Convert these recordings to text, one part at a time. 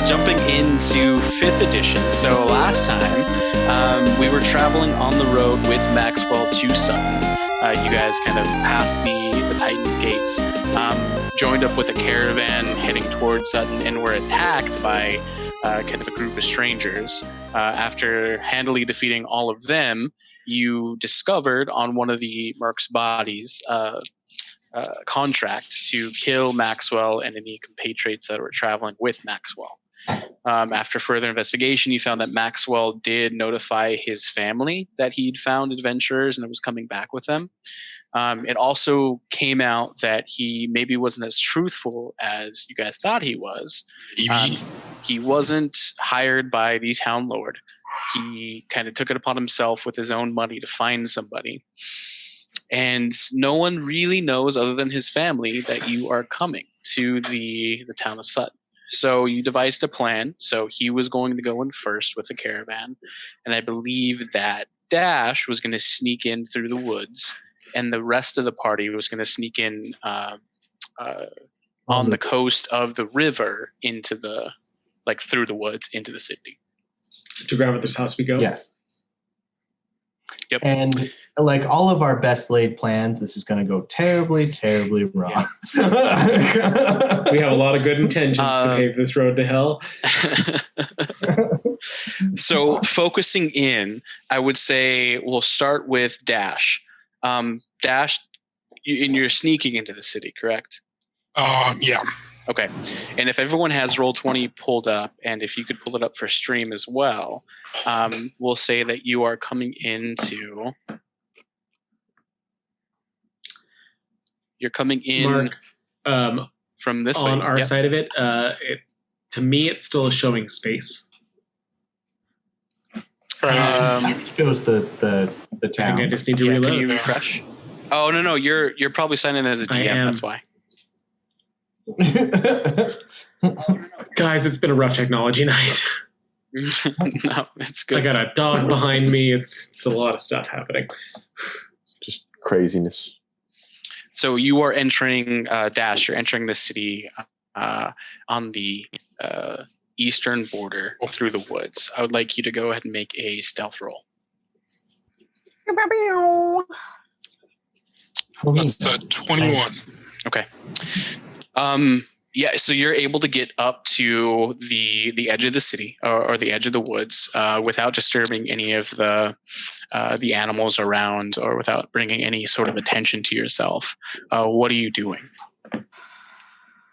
jumping into 5th edition. So last time, we were traveling on the road with Maxwell to Sutton. You guys kind of passed the Titan's gates, joined up with a caravan heading towards Sutton, and were attacked by kind of a group of strangers. After handily defeating all of them, you discovered on one of the mercs' bodies contract to kill Maxwell and any compatriots that were traveling with Maxwell. After further investigation, you found that Maxwell did notify his family that he'd found adventurers and was coming back with them. It also came out that he maybe wasn't as truthful as you guys thought he was. He wasn't hired by the town lord. He kind of took it upon himself with his own money to find somebody. And no one really knows other than his family that you are coming to the town of Sutton. So you devised a plan. So he was going to go in first with the caravan. And I believe that Dash was going to sneak in through the woods. And the rest of the party was going to sneak in on the coast of the river into through the woods into the city. To grandmother's house we go? Yes. Yep. And like all of our best laid plans, this is going to go terribly, terribly wrong. Yeah. We have a lot of good intentions to pave this road to hell. So focusing in, I would say we'll start with Dash. Dash, you're sneaking into the city, correct? Yeah. Okay. And if everyone has Roll20 pulled up, and if you could pull it up for stream as well, we'll say that you are coming into... You're coming in Mark, from this on way. our side of it, to me, it's still showing space. It shows the town. I think I just need to reload. Can you refresh? Oh, no. You're probably signing in as a DM. That's why. Guys, it's been a rough technology night. No, it's good. I got a dog behind me. It's a lot of stuff happening. Just craziness. So you are entering Dash. You're entering the city on the eastern border through the woods. I would like you to go ahead and make a stealth roll. That's a 21. Okay. Yeah, so you're able to get up to the edge of the city or the edge of the woods without disturbing any of the animals around or without bringing any sort of attention to yourself. What are you doing?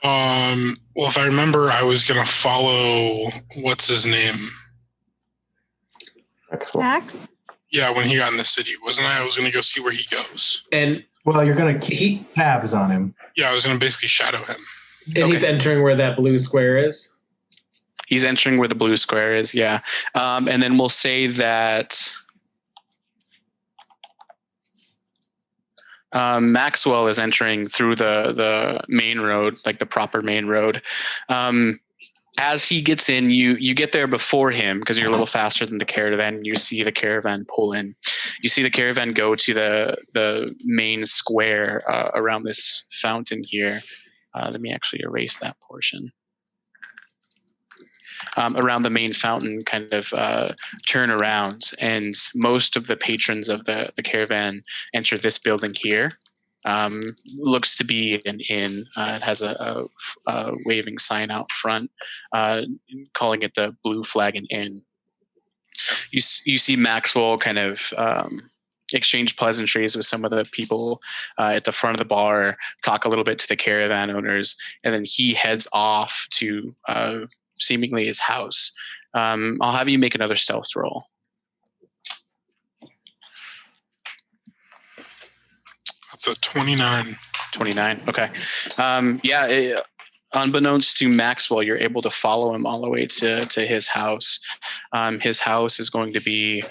Well, if I remember, I was going to follow, what's his name? Max? Yeah, when he got in the city, wasn't I? I was going to go see where he goes. And well, you're going to keep tabs on him. Yeah, I was going to basically shadow him. And he's entering where that blue square is? He's entering where the blue square is, yeah. And then we'll say that Maxwell is entering through the main road, like the proper main road. As he gets in, you get there before him because you're a little faster than the caravan. You see the caravan pull in. You see the caravan go to the main square around this fountain here. Let me actually erase that portion. Around the main fountain, kind of turn around, and most of the patrons of the caravan enter this building here. Looks to be an inn. It has a waving sign out front calling it the Blue Flagon Inn. You see Maxwell kind of exchange pleasantries with some of the people at the front of the bar, talk a little bit to the caravan owners, and then he heads off to seemingly his house. I'll have you make another stealth roll. That's a 29. 29, okay. Unbeknownst to Maxwell, you're able to follow him all the way to his house. His house is going to be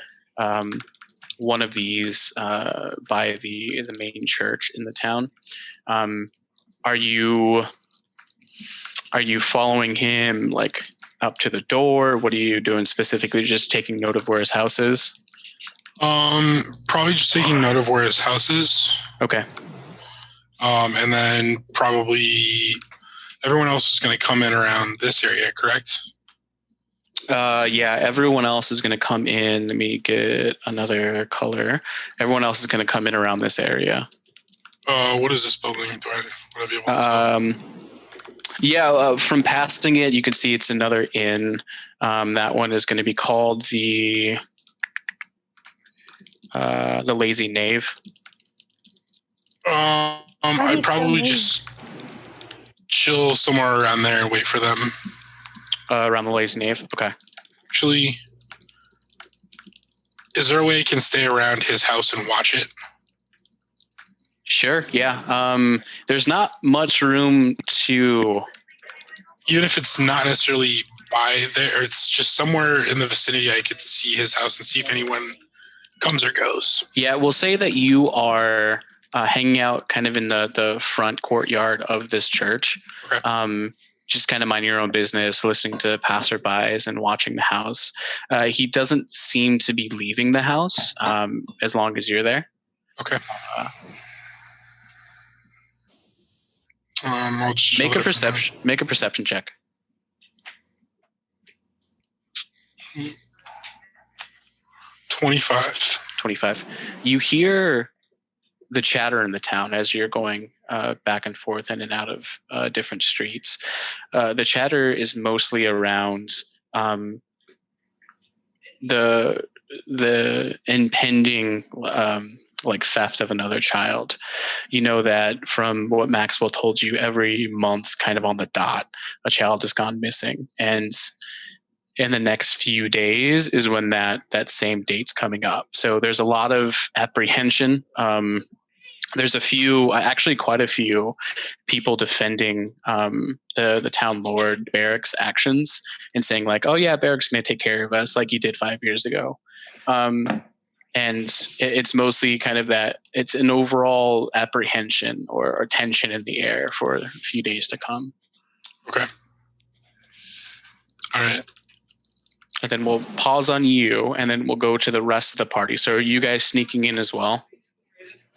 one of these by the main church in the town. Are you following him like up to the door? What are you doing specifically? Just taking note of where his house is? Probably just taking note of where his house is. Okay. And then probably everyone else is going to come in around this area, correct? Yeah, everyone else is going to come in. Let me get another color. Everyone else is going to come in around this area. What is this building? Would I be able to tell? From passing it, you can see it's another inn. That one is going to be called the Lazy Knave. I'd probably just chill somewhere around there and wait for them. Around the Lazy Knave? Okay. Actually, is there a way I can stay around his house and watch it? Sure, yeah. There's not much room to... Even if it's not necessarily by there, it's just somewhere in the vicinity I could see his house and see if anyone comes or goes. Yeah, we'll say that you are hanging out kind of in the front courtyard of this church. Okay. Just kind of minding your own business, listening to passerbys and watching the house. He doesn't seem to be leaving the house as long as you're there. Okay. I'll just make a perception check. 25. You hear the chatter in the town as you're going back and forth in and out of different streets. The chatter is mostly around the impending theft of another child. You know that from what Maxwell told you, every month, kind of on the dot, a child has gone missing, and in the next few days is when that same date's coming up. So there's a lot of apprehension. There's quite a few people defending the town lord Barrick's actions and saying like, oh yeah, Barrick's going to take care of us like he did 5 years ago. And it's mostly kind of that it's an overall apprehension or tension in the air for a few days to come. Okay. All right. And then we'll pause on you, and then we'll go to the rest of the party. So are you guys sneaking in as well?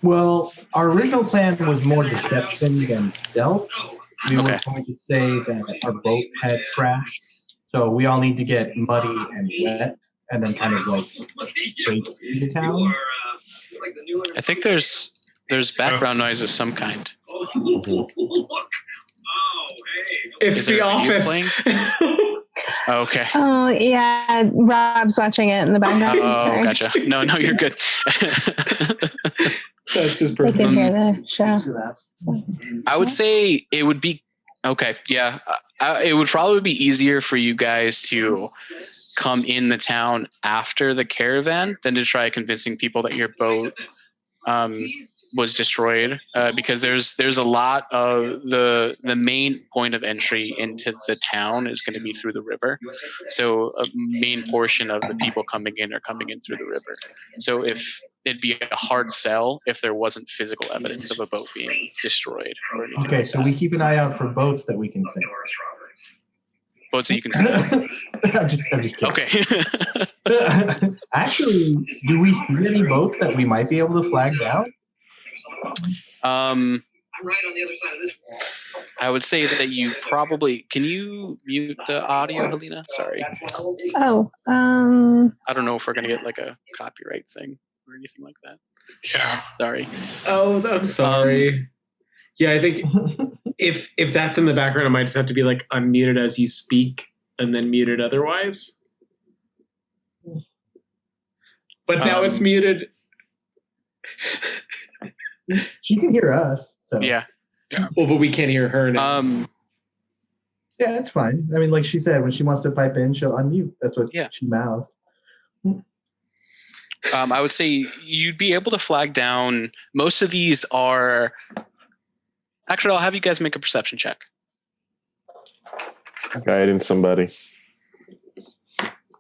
Well, our original plan was more deception than stealth. We were going to say that our boat had crashed, so we all need to get muddy and wet, and then kind of traipse into town. I think there's background noise of some kind. It's The Office. Okay. Oh yeah, Rob's watching it in the background. Oh, Sorry. gotcha. No, you're good. That's just They perfect. can hear the show. I would say it would be okay. Yeah, it would probably be easier for you guys to come in the town after the caravan than to try convincing people that your boat was destroyed, because there's a lot of the main point of entry into the town is going to be through the river. So a main portion of the people coming in are coming in through the river. So if it'd be a hard sell if there wasn't physical evidence of a boat being destroyed or anything. Okay, like so that. we keep an eye out for boats that we can sink. Boats that you can see. I'm just kidding. Okay. Actually, do we see any boats that we might be able to flag down? I'm right on the other side of this wall. I would say that you probably can you mute the audio, Helena? Sorry. Oh, I don't know if we're gonna get like a copyright thing or anything like that. Yeah. Sorry. Oh, I'm sorry. Yeah, I think if that's in the background, it might just have to be like unmuted as you speak and then muted otherwise. But now it's muted. She can hear us. So. Yeah. Well, but we can't hear her now. Yeah, it's fine. I mean, like she said, when she wants to pipe in, she'll unmute. That's what she mouthed. I would say you'd be able to flag down. Most of these are. Actually, I'll have you guys make a perception check. Guiding somebody.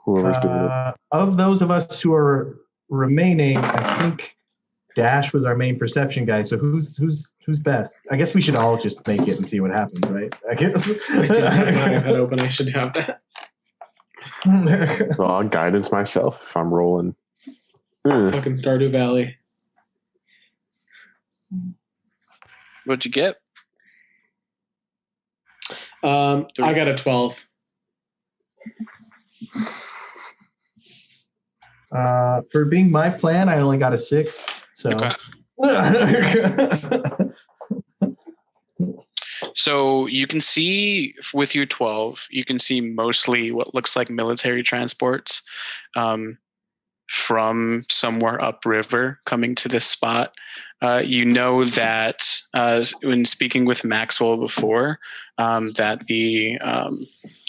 Whoever's doing it. Of those of us who are remaining, I think Dash was our main perception guy. So who's best? I guess we should all just make it and see what happens, right? I guess. I didn't have my iPad open. I should have that. So I'll guidance myself if I'm rolling. Fucking Stardew Valley. What'd you get? I got a 12. For being my plan, I only got a 6. So. Okay. So you can see with your 12, you can see mostly what looks like military transports from somewhere upriver coming to this spot. You know that when speaking with Maxwell before, that the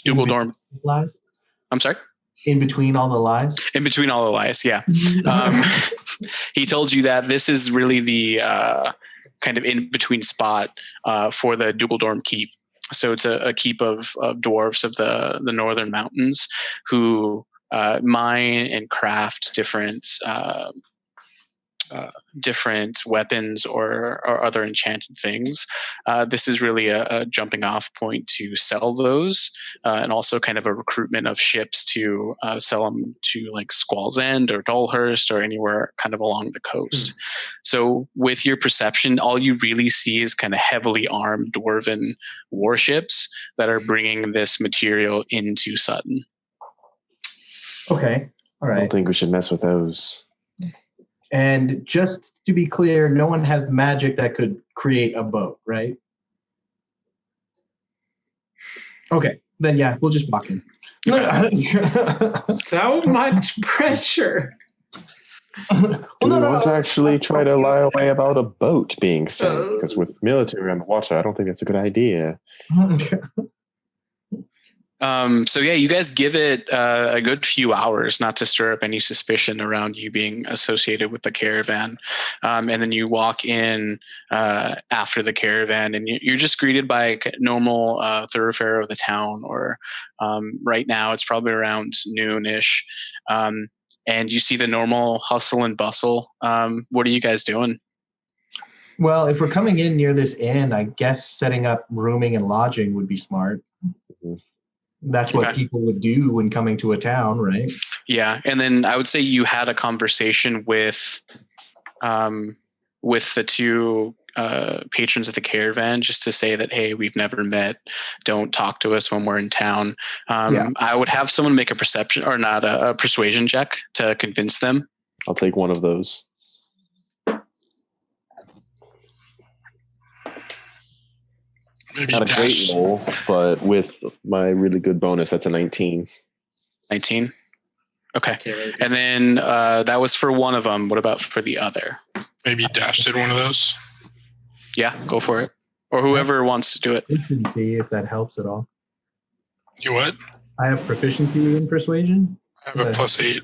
Dougal Dorm. Lies? I'm sorry? In between all the lies? In between all the lies, yeah. He told you that this is really the kind of in-between spot for the Dougal Keep. So it's a keep of dwarves of the northern mountains who mine and craft different weapons or other enchanted things. This is really a jumping off point to sell those, and also kind of a recruitment of ships to sell them to like Squall's End or Dulhurst or anywhere kind of along the coast. So with your perception, all you really see is kind of heavily armed dwarven warships that are bringing this material into Sutton. Okay. All I right. don't think we should mess with those. And just to be clear, no one has magic that could create a boat, right? Okay. Then yeah, we'll just walk in. So much pressure. Do we want to actually try to lie away about a boat being sent? Because with military on the water, I don't think that's a good idea. So yeah, you guys give it a good few hours not to stir up any suspicion around you being associated with the caravan. And then you walk in after the caravan and you're just greeted by a normal thoroughfare of the town, or right now it's probably around noonish. And you see the normal hustle and bustle. What are you guys doing? Well, if we're coming in near this inn, I guess setting up rooming and lodging would be smart. Mhm. That's what people would do when coming to a town, right? Yeah, and then I would say you had a conversation with the two patrons of the caravan, just to say that, hey, we've never met. Don't talk to us when we're in town. I would have someone make a perception, or not a persuasion check to convince them. I'll take one of those. Maybe Not a great Dash. roll, but with my really good bonus, that's a 19. 19. Okay, and then that was for one of them. What about for the other? Maybe Dash did one of those. Yeah, go for it, or whoever wants to do it. Proficiency, if that helps at all. You what? I have proficiency in persuasion. I have a +8.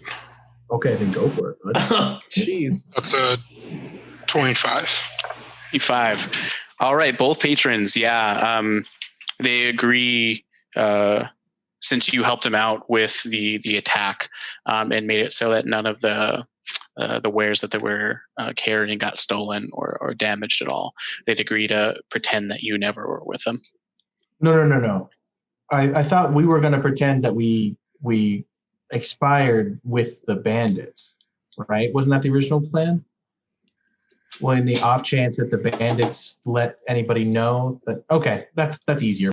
Okay, then go for it, bud. Oh, jeez. That's a 25. 5. All right, both patrons. Yeah, they agree. Since you helped them out with the attack and made it so that none of the wares that they were carrying got stolen or damaged at all, they'd agree to pretend that you never were with them. No. I thought we were going to pretend that we expired with the bandits, right? Wasn't that the original plan? Well, in the off chance that the bandits let anybody know that, okay, that's easier.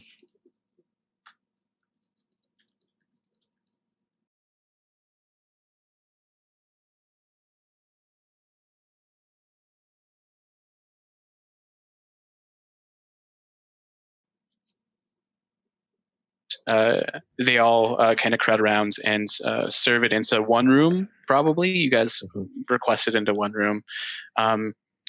They all kind of crowd around and serve it into one room, probably. You guys requested into one room.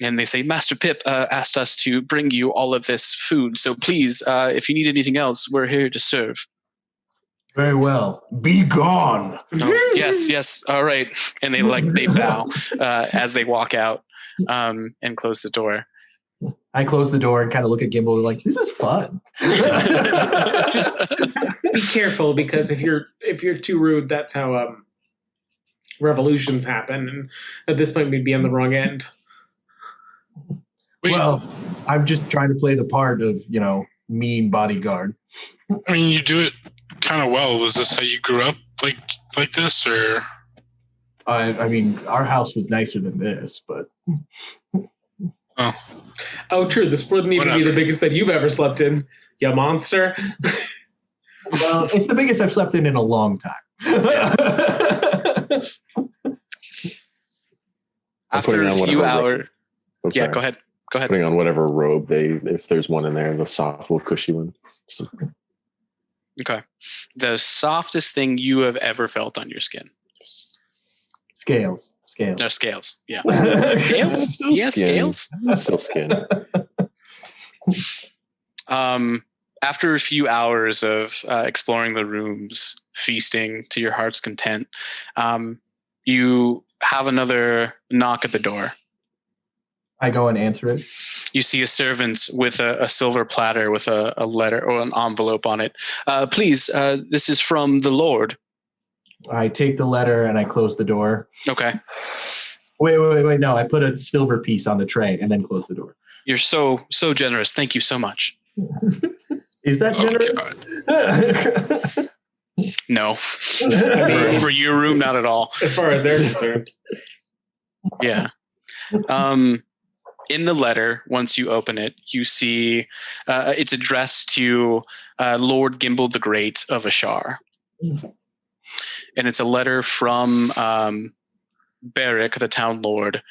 And they say, Master Pip asked us to bring you all of this food. So please, if you need anything else, we're here to serve. Very well. Be gone. Oh, yes. All right. And they bow as they walk out and close the door. I close the door and kind of look at Gimbal like, this is fun. Just be careful, because if you're too rude, that's how revolutions happen. And at this point, we'd be on the wrong end. Well, I'm just trying to play the part of, mean bodyguard. I mean, you do it kind of well. Was this how you grew up, like this, or? I mean, our house was nicer than this, but. Oh, true. This wouldn't even be the biggest bed you've ever slept in, you monster. Well, it's the biggest I've slept in a long time. After a few hours. Yeah, go ahead. Putting on whatever robe if there's one in there, the soft, little cushy one. Okay. The softest thing you have ever felt on your skin. Scales. No, scales. Yeah. Scales? Scales? Yes, scales. Still skin. After a few hours of exploring the rooms, feasting to your heart's content, you have another knock at the door. I go and answer it. You see a servant with a silver platter with a letter or an envelope on it. Please, this is from the Lord. I take the letter and I close the door. Okay. Wait. No, I put a silver piece on the tray and then close the door. You're so generous. Thank you so much. Is that generous? No. For your room, not at all. As far as they're concerned. Yeah. In the letter, once you open it, you see it's addressed to Lord Gimbal the Great of Ashar. And it's a letter from Barrick, the town lord,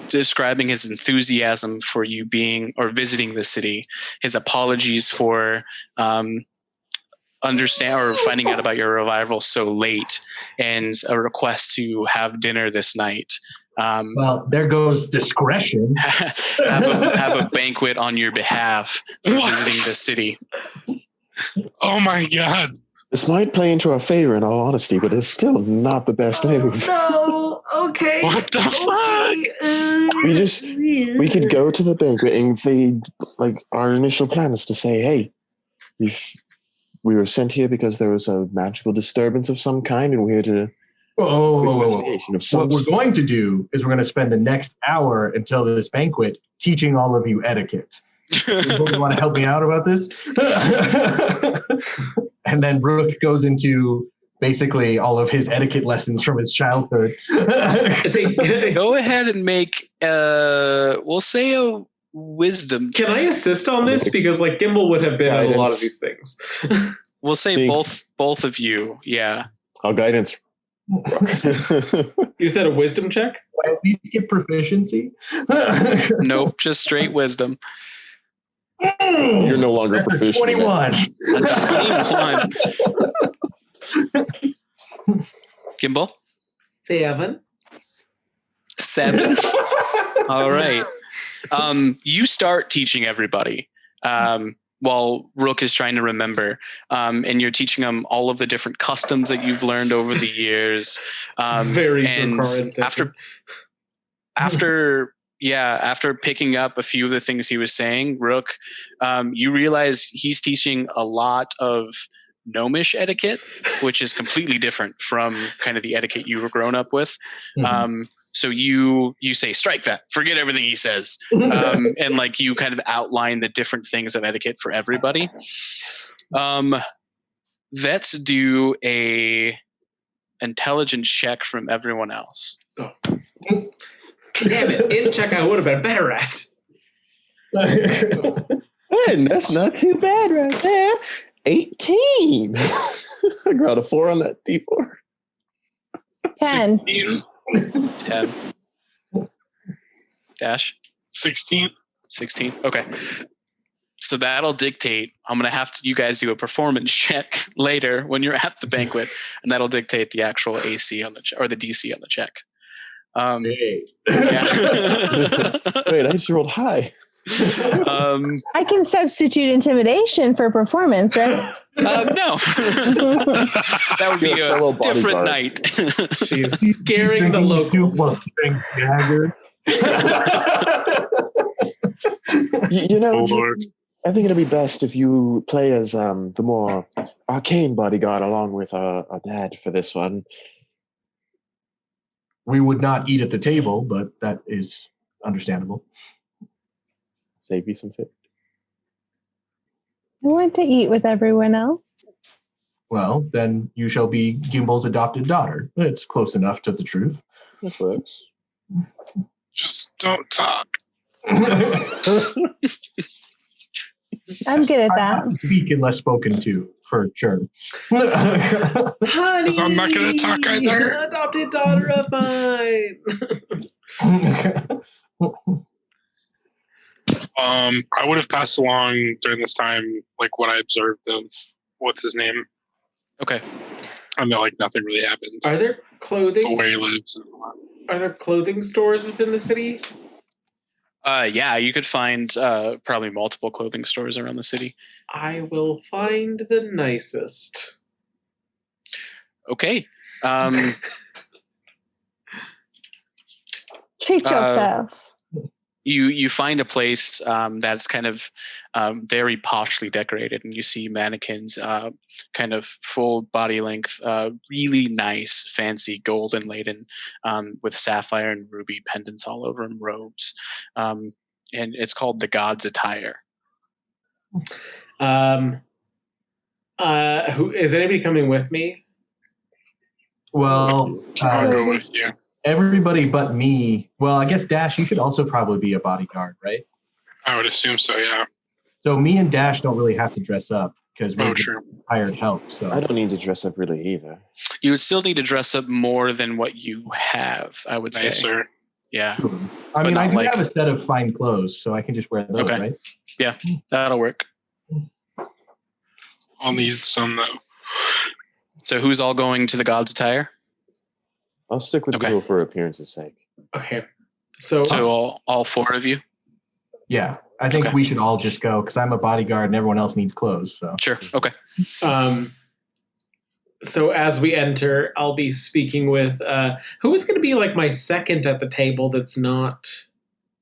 describing his enthusiasm for you being or visiting the city, his apologies for finding out about your revival so late, and a request to have dinner this night. Well, there goes discretion. have a banquet on your behalf for visiting the city. Oh my God. This might play into our favor, in all honesty, but it's still not the best move. No. Okay. What the fuck? We could go to the banquet and say, like, our initial plan is to say, hey, we were sent here because there was a magical disturbance of some kind, and we're here to. Whoa. What we're going to do is we're going to spend the next hour until this banquet teaching all of you etiquette. You want to help me out about this? And then Brooke goes into basically all of his etiquette lessons from his childhood. Go ahead and make, we'll say a wisdom. Can I assist on this? Because like Gimbal would have been at a lot of these things. We'll say both of you. Yeah. I'll guidance. You said a wisdom check? Why at least get proficiency? Nope, just straight wisdom. You're no longer proficient. 21. 21. Gimbal? 7. All right. You start teaching everybody while Rook is trying to remember, and you're teaching them all of the different customs that you've learned over the years. Very and after picking up a few of the things he was saying, Rook, you realize he's teaching a lot of gnomish etiquette, which is completely different from kind of the etiquette you were grown up with. Mm-hmm. So you say, strike that, forget everything he says. And like you kind of outline the different things of etiquette for everybody. Let's do a intelligence check from everyone else. Oh. Damn it, in check I would have been better at. And that's not too bad right there. 18. I got a 4 on that D4. 10. 10. Dash? 16. 16. Okay. So that'll dictate. I'm going to have you guys do a performance check later when you're at the banquet, and that'll dictate the actual AC on the or the DC on the check. Yeah. Wait, I just rolled high. I can substitute intimidation for performance, right? No. That would be a different night. She's scaring the locals. You know, I think it'll be best if you play as the more arcane bodyguard along with our dad for this one. We would not eat at the table, but that is understandable. Save you some fit. I want to eat with everyone else. Well, then you shall be Gimbal's adopted daughter. It's close enough to the truth. That works. Just don't talk. I'm good at that. Speak unless spoken to, for sure. Honey, I'm not gonna talk either. Adopted daughter of mine. I would have passed along during this time, like what I observed of what's his name. Okay. I know, like nothing really happened. Are there clothing? Where he lives. Are there clothing stores within the city? Yeah, you could find probably multiple clothing stores around the city. I will find the nicest. Okay. Treat yourself. You find a place that's kind of very poshly decorated, and you see mannequins, kind of full body length, really nice, fancy, golden laden, with sapphire and ruby pendants all over them, robes, and it's called the God's Attire. Who is anybody coming with me? Well, I'll go with you. everybody but me. Well, I guess Dash, you should also probably be a bodyguard, right? I would assume so, yeah. So me and Dash don't really have to dress up because we're True. hired help. So I don't need to dress up really either. You would still need to dress up more than what you have, I would say. Nice, sir. Yeah, I mean, I not do like- have a set of fine clothes, so I can just wear those, Okay. right? yeah, that'll work. I'll need some, though. So who's all going to the God's Attire? I'll stick with Okay. Google for appearance's sake. Okay. So So all four of you? Yeah, I think Okay. we should all just go because I'm a bodyguard and everyone else needs clothes. So Sure. Okay. So as we enter, I'll be speaking with who is going to be like my second at the table that's not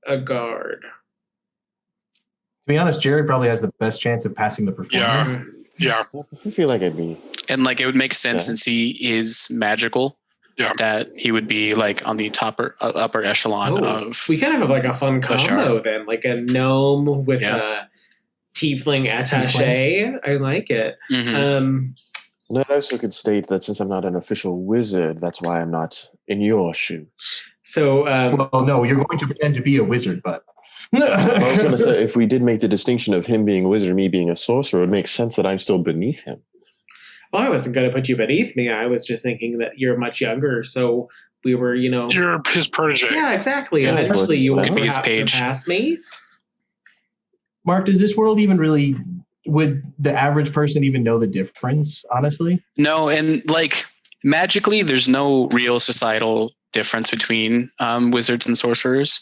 a guard. to be honest, Jared probably has the best chance of passing the performance. Yeah. I feel like I'd be. And like it would make sense Yeah. since he is magical, Yeah. that he would be like on the upper echelon of. We kind of have like a fun The shark. combo then, like a gnome with Yeah. a tiefling attaché. I like it. Mhm. And I also could state that since I'm not an official wizard, that's why I'm not in your shoes. So Well, no, you're going to pretend to be a wizard, but I was going to say, if we did make the distinction of him being a wizard and me being a sorcerer, it would make sense that I'm still beneath him. well, I wasn't going to put you beneath me. I was just thinking that you're much younger, so we were, You're his protege. Yeah, exactly. Yeah, Eventually, you will could be his perhaps page. surpass me. Mark, does this world even really? Would the average person even know the difference? Honestly, No, and like magically, there's no real societal difference between wizards and sorcerers.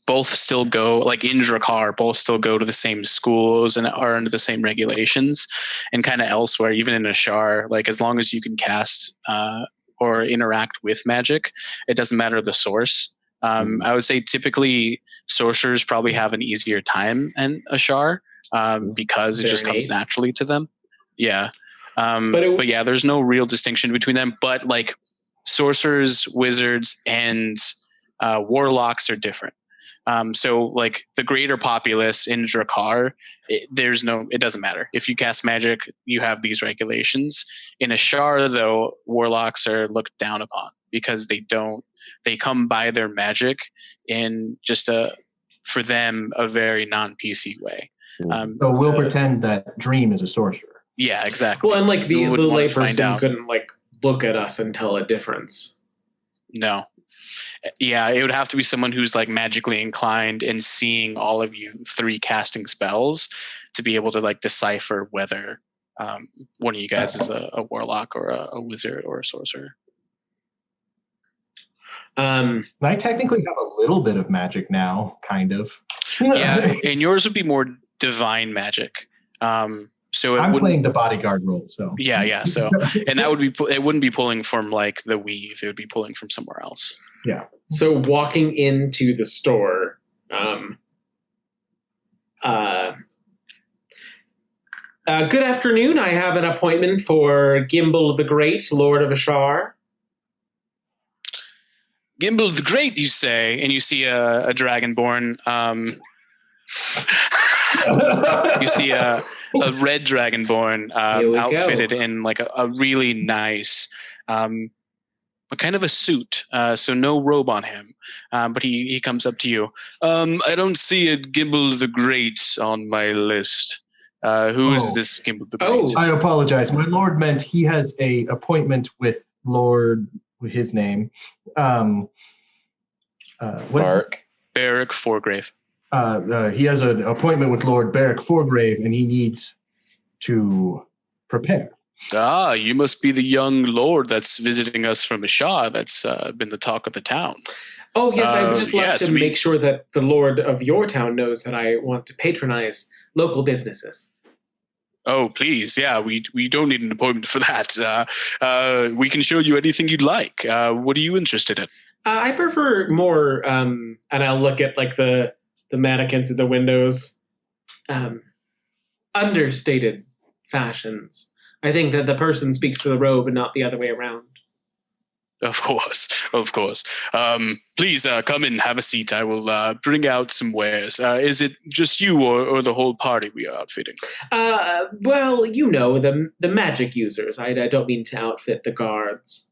Both still go, like in Drakkar, both still go to the same schools and are under the same regulations. And kind of elsewhere, even in Ashar, like as long as you can cast or interact with magic, it doesn't matter the source. I would say typically sorcerers probably have an easier time in Ashar because it They're just comes innate. naturally to them. Yeah. But But yeah, there's no real distinction between them. But like sorcerers, wizards, and warlocks are different. So like the greater populace in Drakkar, it doesn't matter. If you cast magic, you have these regulations. In Ashar, though, warlocks are looked down upon because they come by their magic in just for them, a very non-PC way. so we'll pretend that Dream is a sorcerer. Yeah, exactly. Well, and like the You would wanna find layperson out. couldn't like look at us and tell a difference. No. Yeah, it would have to be someone who's like magically inclined and seeing all of you three casting spells to be able to like decipher whether one of you guys is a warlock or a wizard or a sorcerer. And I technically have a little bit of magic now, kind of. Yeah, and yours would be more divine magic. So it I'm wouldn't. playing the bodyguard role, so Yeah. So, and that would be. It wouldn't be pulling from like the weave. It would be pulling from somewhere else. yeah. So walking into the store, good afternoon. I have an appointment for Gimbal the Great, Lord of Ashar. Gimbal the Great, you say, and you see a dragonborn. You see a red dragonborn Here we outfitted go. in like a really nice kind of a suit, so no robe on him. But he comes up to you. I don't see it, Gimble the Great, on my list. Who is this Gimble the Great? Oh. I apologize. My lord meant he has a appointment with Lord, his name. Bark. Barrack Forgrave. He has an appointment with Lord Barrack Forgrave, and he needs to prepare. Ah, you must be the young lord that's visiting us from Ashar. That's been the talk of the town. Oh, yes, I would just like to we- make sure that the lord of your town knows that I want to patronize local businesses. Oh, please. Yeah, we don't need an appointment for that. We can show you anything you'd like. What are you interested in? I prefer more, and I'll look at like the mannequins at the windows, understated fashions. I think that the person speaks for the robe and not the other way around. Of course. Please come in, have a seat. I will bring out some wares. Is it just you or the whole party we are outfitting? Well, you know, the magic users. I don't mean to outfit the guards.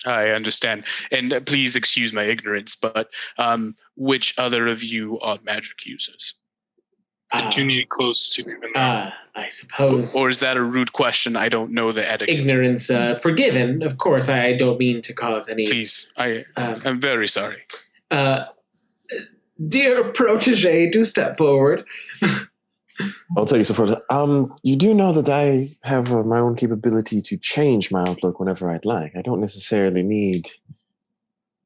I understand. And please excuse my ignorance, but which other of you are magic users? I do need clothes to even know. I suppose. Or is that a rude question? I don't know the etiquette. Ignorance forgiven. Of course, I don't mean to cause any... Please, I'm very sorry. Dear protege, do step forward. I'll take you so far. You do know that I have my own capability to change my outlook whenever I'd like. I don't necessarily need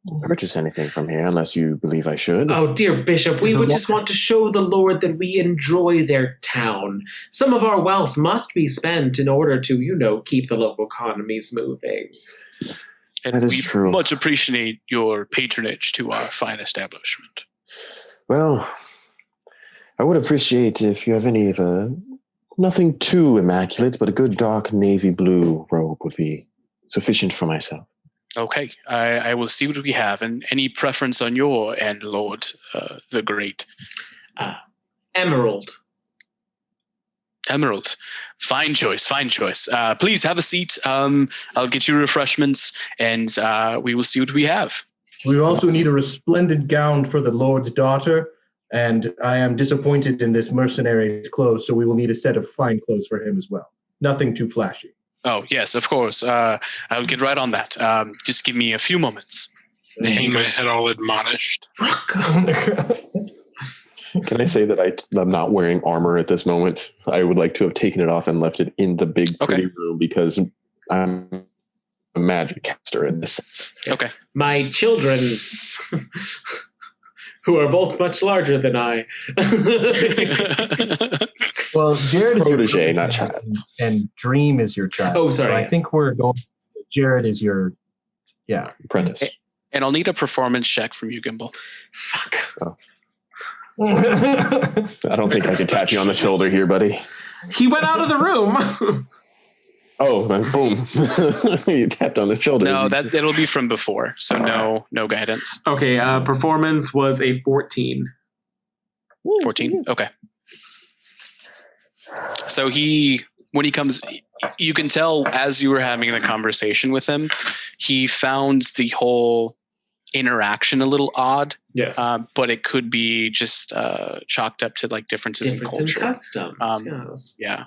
to purchase anything from here unless you believe I should. Oh, dear Bishop, we would just want to show the Lord that we enjoy their town. Some of our wealth must be spent in order to, keep the local economies moving. And that is we true. Much appreciate your patronage to our fine establishment. Well, I would appreciate if you have any of nothing too immaculate, but a good dark navy blue robe would be sufficient for myself. Okay, I will see what we have. And any preference on your end, Lord the Great? Emerald. Emerald. Fine choice. Please have a seat. I'll get you refreshments, and we will see what we have. We also need a resplendent gown for the Lord's daughter, and I am disappointed in this mercenary's clothes, so we will need a set of fine clothes for him as well. Nothing too flashy. Oh, yes, of course. I'll get right on that. Just give me a few moments. Hang my head all admonished. Can I say that I'm not wearing armor at this moment? I would like to have taken it off and left it in the big pretty room because I'm a magic caster in this sense. Okay. My children, who are both much larger than I. Well, Jared is Protege, your not child. And Dream is your child. Oh, sorry. So I yes. think we're going. Jared is your, Apprentice. And I'll need a performance check from you, Gimbal. Fuck. Oh. I don't think I can tap you on the shoulder here, buddy. He went out of the room. Oh, then boom. You tapped on the shoulder. No, it'll be from before, so no guidance. Okay, performance was a 14. 14? Okay. So when he comes, you can tell as you were having the conversation with him, he found the whole interaction a little odd. Yes. But it could be just chalked up to like differences in culture. Customs. Yes. Yeah.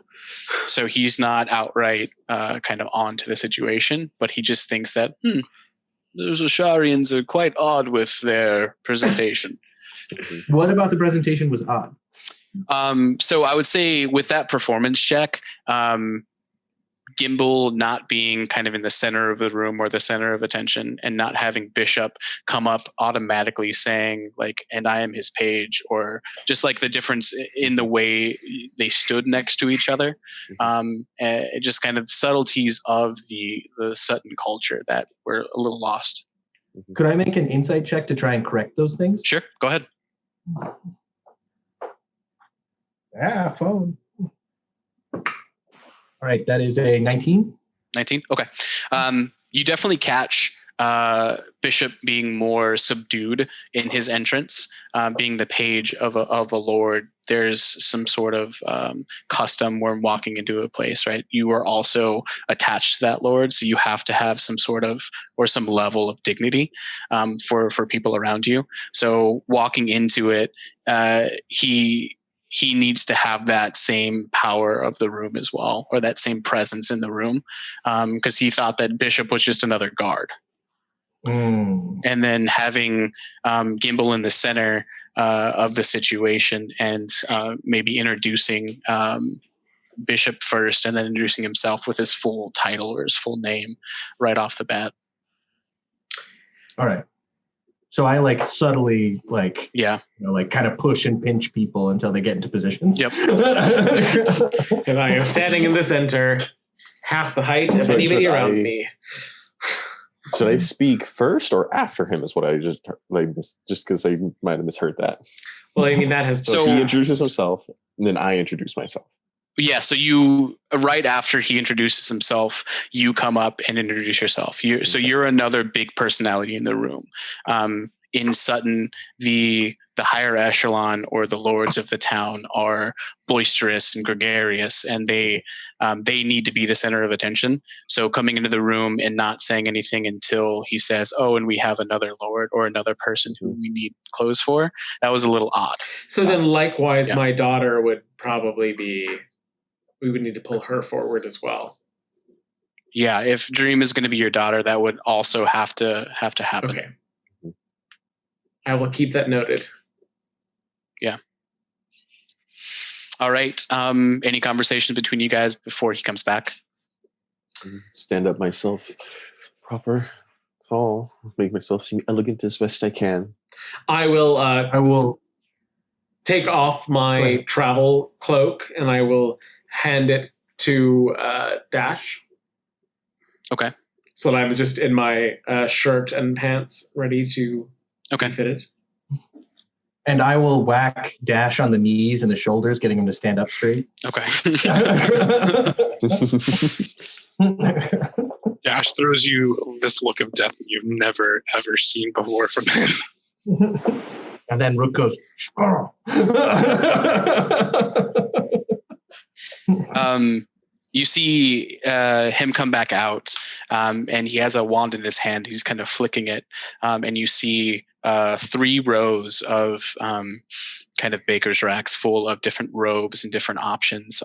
So he's not outright kind of onto the situation, but he just thinks that those Asharians are quite odd with their presentation. What about the presentation was odd? So I would say with that performance check, Gimbal not being kind of in the center of the room or the center of attention and not having Bishop come up automatically saying like, and I am his page, or just like the difference in the way they stood next to each other. Just kind of subtleties of the Sutton culture that were a little lost. Could I make an insight check to try and correct those things? Sure. Go ahead. Phone. All right, that is a 19. 19. Okay. You definitely catch Bishop being more subdued in his entrance, being the page of a lord, there's some sort of custom when walking into a place, right? You are also attached to that lord, so you have to have some sort of or some level of dignity for people around you. So walking into it, he needs to have that same power of the room as well, or that same presence in the room, because he thought that Bishop was just another guard. And then having Gimbal in the center of the situation, and maybe introducing Bishop first, and then introducing himself with his full title or his full name right off the bat. All right. So I subtly kind of push and pinch people until they get into positions. Yep. And I am standing in the center, half the height of anybody around me. Should I speak first or after him? Is what I just because I might have misheard that. Well, I mean that has. So he introduces himself, and then I introduce myself. Yeah, so you right after he introduces himself, you come up and introduce yourself. So you're another big personality in the room. In Sutton, the higher echelon or the lords of the town are boisterous and gregarious, and they need to be the center of attention. So coming into the room and not saying anything until he says, "Oh, and we have another lord or another person who we need clothes for," that was a little odd. So then, likewise, my daughter would probably be. We would need to pull her forward as well. Yeah, if Dream is going to be your daughter, that would also have to happen. Okay. I will keep that noted. Yeah. All right. Any conversations between you guys before he comes back? Stand up myself proper, tall, make myself seem elegant as best I can. I will take off my travel cloak and I will hand it to Dash. Okay. So that I'm just in my shirt and pants ready to be fitted. And I will whack Dash on the knees and the shoulders, getting him to stand up straight. Okay. Dash throws you this look of death that you've never, ever seen before from him. And then Rook goes, you see him come back out, and he has a wand in his hand. He's kind of flicking it, and you see 3 rows of kind of baker's racks full of different robes and different options.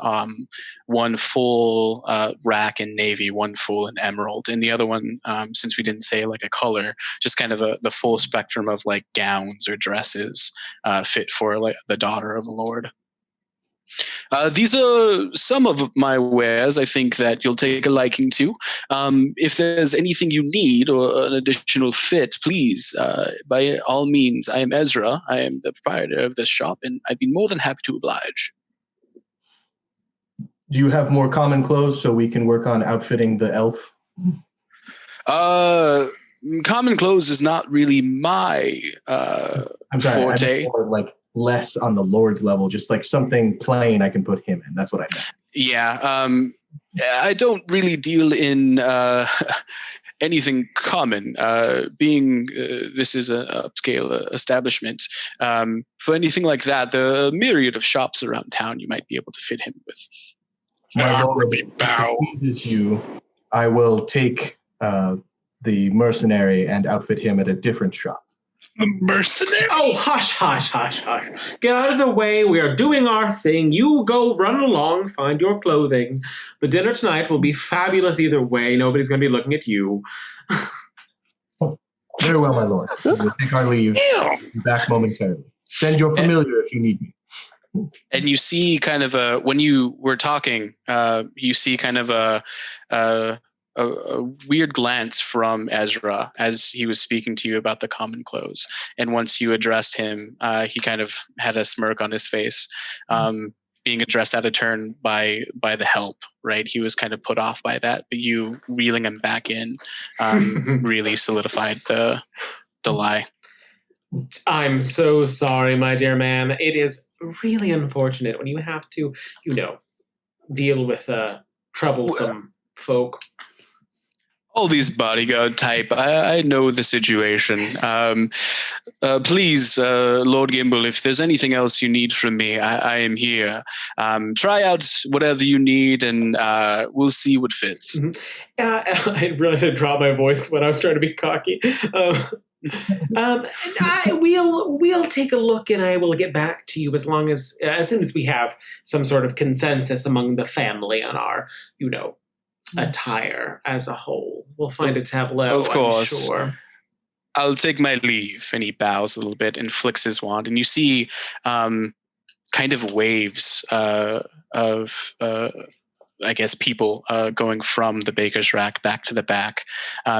One full rack in navy, one full in emerald, and the other one, since we didn't say a color, just kind of the full spectrum of gowns or dresses fit for the daughter of a lord. These are some of my wares I think that you'll take a liking to. If there's anything you need or an additional fit, please, by all means. I am Ezra. I am the proprietor of this shop, and I'd be more than happy to oblige. Do you have more common clothes so we can work on outfitting the elf? Common clothes is not really my I'm sorry, forte. I'm more less on the Lord's level, just something plain I can put him in. That's what I meant. Yeah, I don't really deal in anything common. Being this is an upscale establishment, for anything like that, the myriad of shops around town you might be able to fit him with. My Lord, if it pleases you, I will take the mercenary and outfit him at a different shop. The mercenary? Oh, hush, hush, hush, hush. Get out of the way. We are doing our thing. You go run along, find your clothing. The dinner tonight will be fabulous either way. Nobody's going to be looking at you. Very well, my lord. We'll take our leave. Be back momentarily. Send your familiar if you need me. And you see kind of when you were talking, you see kind of a weird glance from Ezra as he was speaking to you about the common clothes. And once you addressed him, he kind of had a smirk on his face, being addressed out of turn by the help, right? He was kind of put off by that, but you reeling him back in really solidified the lie. I'm so sorry, my dear man. It is really unfortunate when you have to, deal with troublesome folk. all these bodyguard type. I know the situation. Please, Lord Gimble, if there's anything else you need from me, I am here. Try out whatever you need, and we'll see what fits. Mm-hmm. I realized I dropped my voice when I was trying to be cocky. We'll take a look, and I will get back to you as soon as we have some sort of consensus among the family on our, attire as a whole. We'll find a tableau. Of course. I'm sure. I'll take my leave. And he bows a little bit and flicks his wand, and you see kind of waves of I guess people going from the baker's rack back to the back.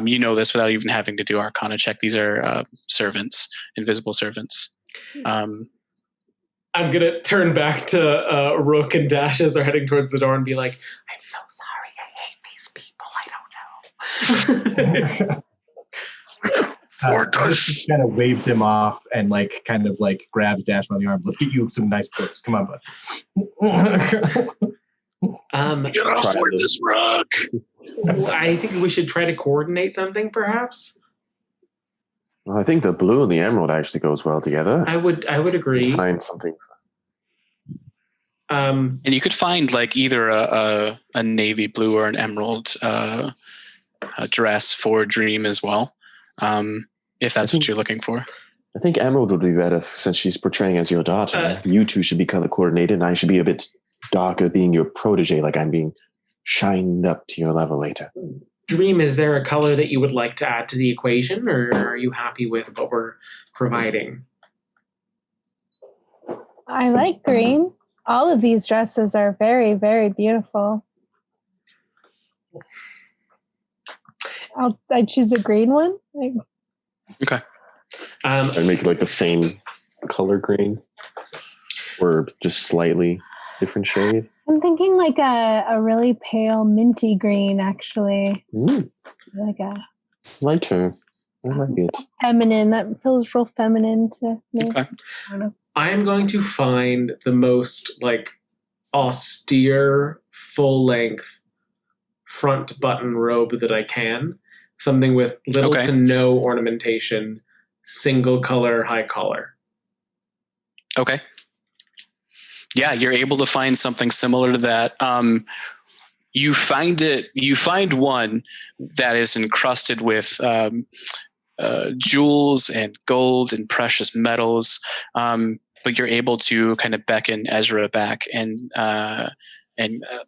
You know this without even having to do Arcana check. These are servants, invisible servants. I'm gonna turn back to Rook and Dash as they're heading towards the door and be like, "I'm so sorry. I hate these people. I don't know." Just kind of waves him off and grabs Dash by the arm. Let's get you some nice clothes. Come on, bud. Get off this rock. I think we should try to coordinate something, perhaps. Well, I think the blue and the emerald actually goes well together. I would agree. Find something. And you could find either a navy blue or an emerald dress for Dream as well, if that's what you're looking for. I think emerald would be better since she's portraying as your daughter. You two should be color coordinated, and I should be a bit darker, being your protege, like I'm being shined up to your level later. Dream, is there a color that you would like to add to the equation, or are you happy with what we're providing? I like green. All of these dresses are very, very beautiful. I choose a green one. Okay. I'd make it the same color green, or just slightly different shade. I'm thinking a really pale minty green, actually. Like a lighter. I like it. Feminine. That feels real feminine to me. Okay. I don't know. I am going to find the most austere, full-length front button robe that I can. Something with little to no ornamentation, single color, high collar. Okay. Yeah, you're able to find something similar to that. You find one that is encrusted with jewels and gold and precious metals, but you're able to kind of beckon Ezra back and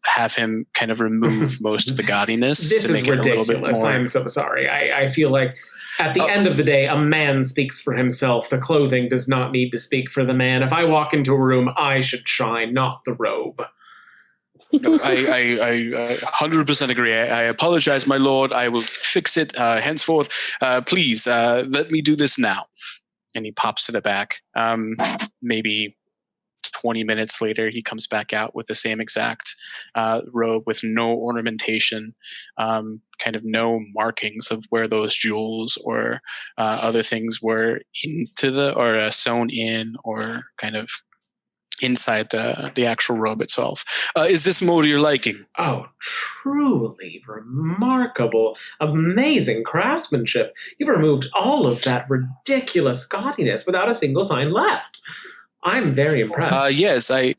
have him kind of remove most of the gaudiness. This to make is it ridiculous. A little bit more. I'm so sorry. I feel like at the end of the day, a man speaks for himself. The clothing does not need to speak for the man. If I walk into a room, I should shine, not the robe. No, I 100% agree. I apologize, my lord. I will fix it henceforth. Please, let me do this now. And he pops to the back. Maybe 20 minutes later, he comes back out with the same exact robe with no ornamentation, kind of no markings of where those jewels or other things were sewn in or kind of inside the actual robe itself. Is this more to your liking? Oh, truly remarkable, amazing craftsmanship. You've removed all of that ridiculous gaudiness without a single sign left. I'm very impressed. Yes, I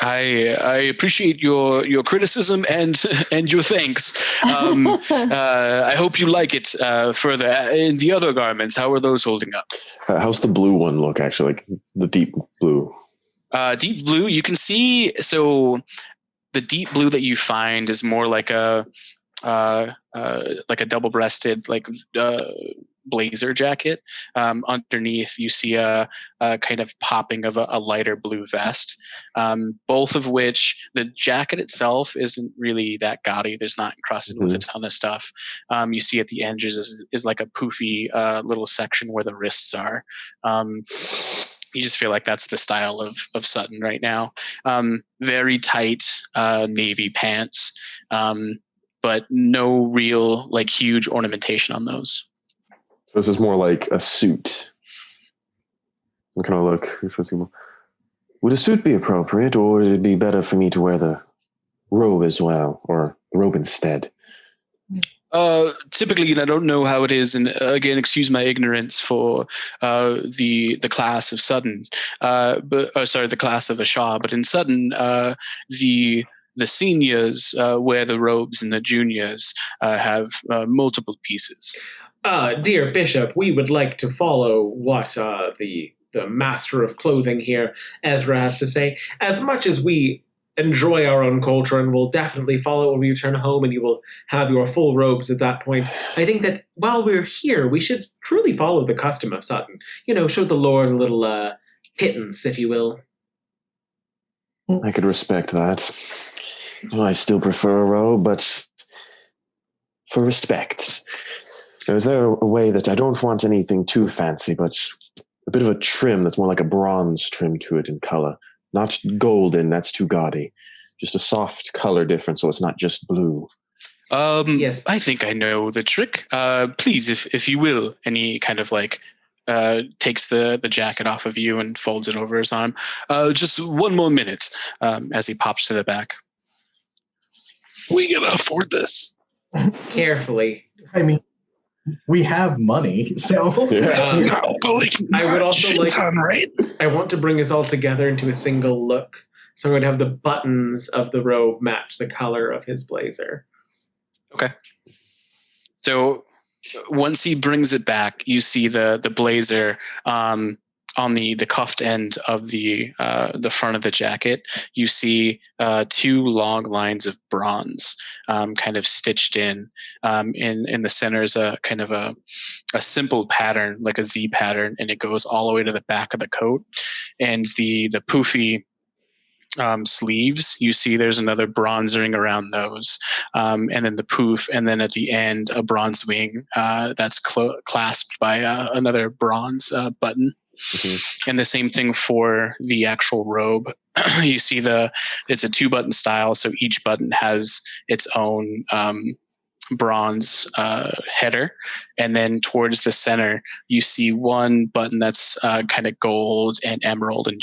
appreciate your criticism and your thanks. I hope you like it further. In the other garments, how are those holding up? How's the blue one look, actually, like the deep blue? Deep blue, you can see, so the deep blue that you find is more like a double-breasted blazer jacket. Underneath, you see a kind of popping of a lighter blue vest, both of which the jacket itself isn't really that gaudy. There's not encrusted with a ton of stuff. You see at the edges is like a poofy little section where the wrists are. You just feel like that's the style of Sutton right now. Very tight navy pants, but no real huge ornamentation on those. So this is more like a suit. What kind of look? Would a suit be appropriate, or would it be better for me to wear the robe as well, or the robe instead? Typically, and I don't know how it is, and again, excuse my ignorance for the class of Sutton, the class of Ashar. But in Sutton, the seniors wear the robes, and the juniors have multiple pieces. Dear Bishop, we would like to follow what the master of clothing here, Ezra, has to say. As much as we enjoy our own culture and will definitely follow it when we return home and you will have your full robes at that point, I think that while we're here, we should truly follow the custom of Sutton. Show the Lord a little pittance, if you will. I could respect that. Well, I still prefer a robe, but for respect. Is there a way that I don't want anything too fancy, but a bit of a trim that's more like a bronze trim to it in color? Not golden, that's too gaudy. Just a soft color difference, so it's not just blue. Yes. I think I know the trick. Please, if you will. And he kind of takes the jacket off of you and folds it over his arm. Just one more minute as he pops to the back. We gonna afford this. Carefully. I mean, we have money, so I would also right? I want to bring us all together into a single look. So I'm going to have the buttons of the robe match the color of his blazer. Okay. So once he brings it back, you see the blazer on the cuffed end of the front of the jacket. You see two long lines of bronze kind of stitched in. In the center is a kind of a simple pattern, like a Z pattern, and it goes all the way to the back of the coat. And the poofy sleeves, you see there's another bronze ring around those, and then the poof, and then at the end a bronze wing that's clasped by another bronze button. Mm-hmm. And the same thing for the actual robe. You see it's a 2-button style, so each button has its own bronze header, and then towards the center you see one button that's kind of gold and emerald and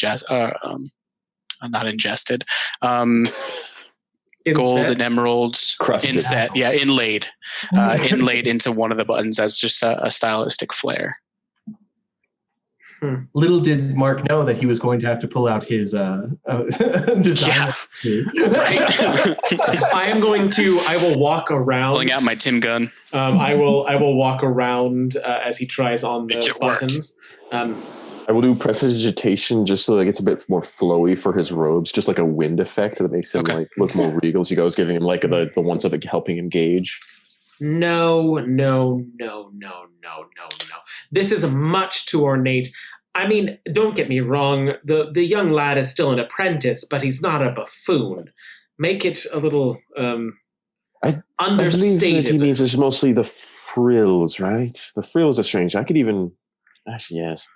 not ingested. Gold and emeralds inset, inlaid into one of the buttons as just a stylistic flair. Little did Mark know that he was going to have to pull out his design. Right. I will walk around. Pulling out my Tim gun. I will walk around as he tries on the buttons. I will do prestidigitation just so that it gets a bit more flowy for his robes, just like a wind effect that makes him look more regal as he goes, giving him the ones of helping him gauge. No. This is much too ornate. I mean, don't get me wrong. The young lad is still an apprentice, but he's not a buffoon. Make it a little understated. I believe that he means it's mostly the frills, right? The frills are strange. I could even... Actually, yes.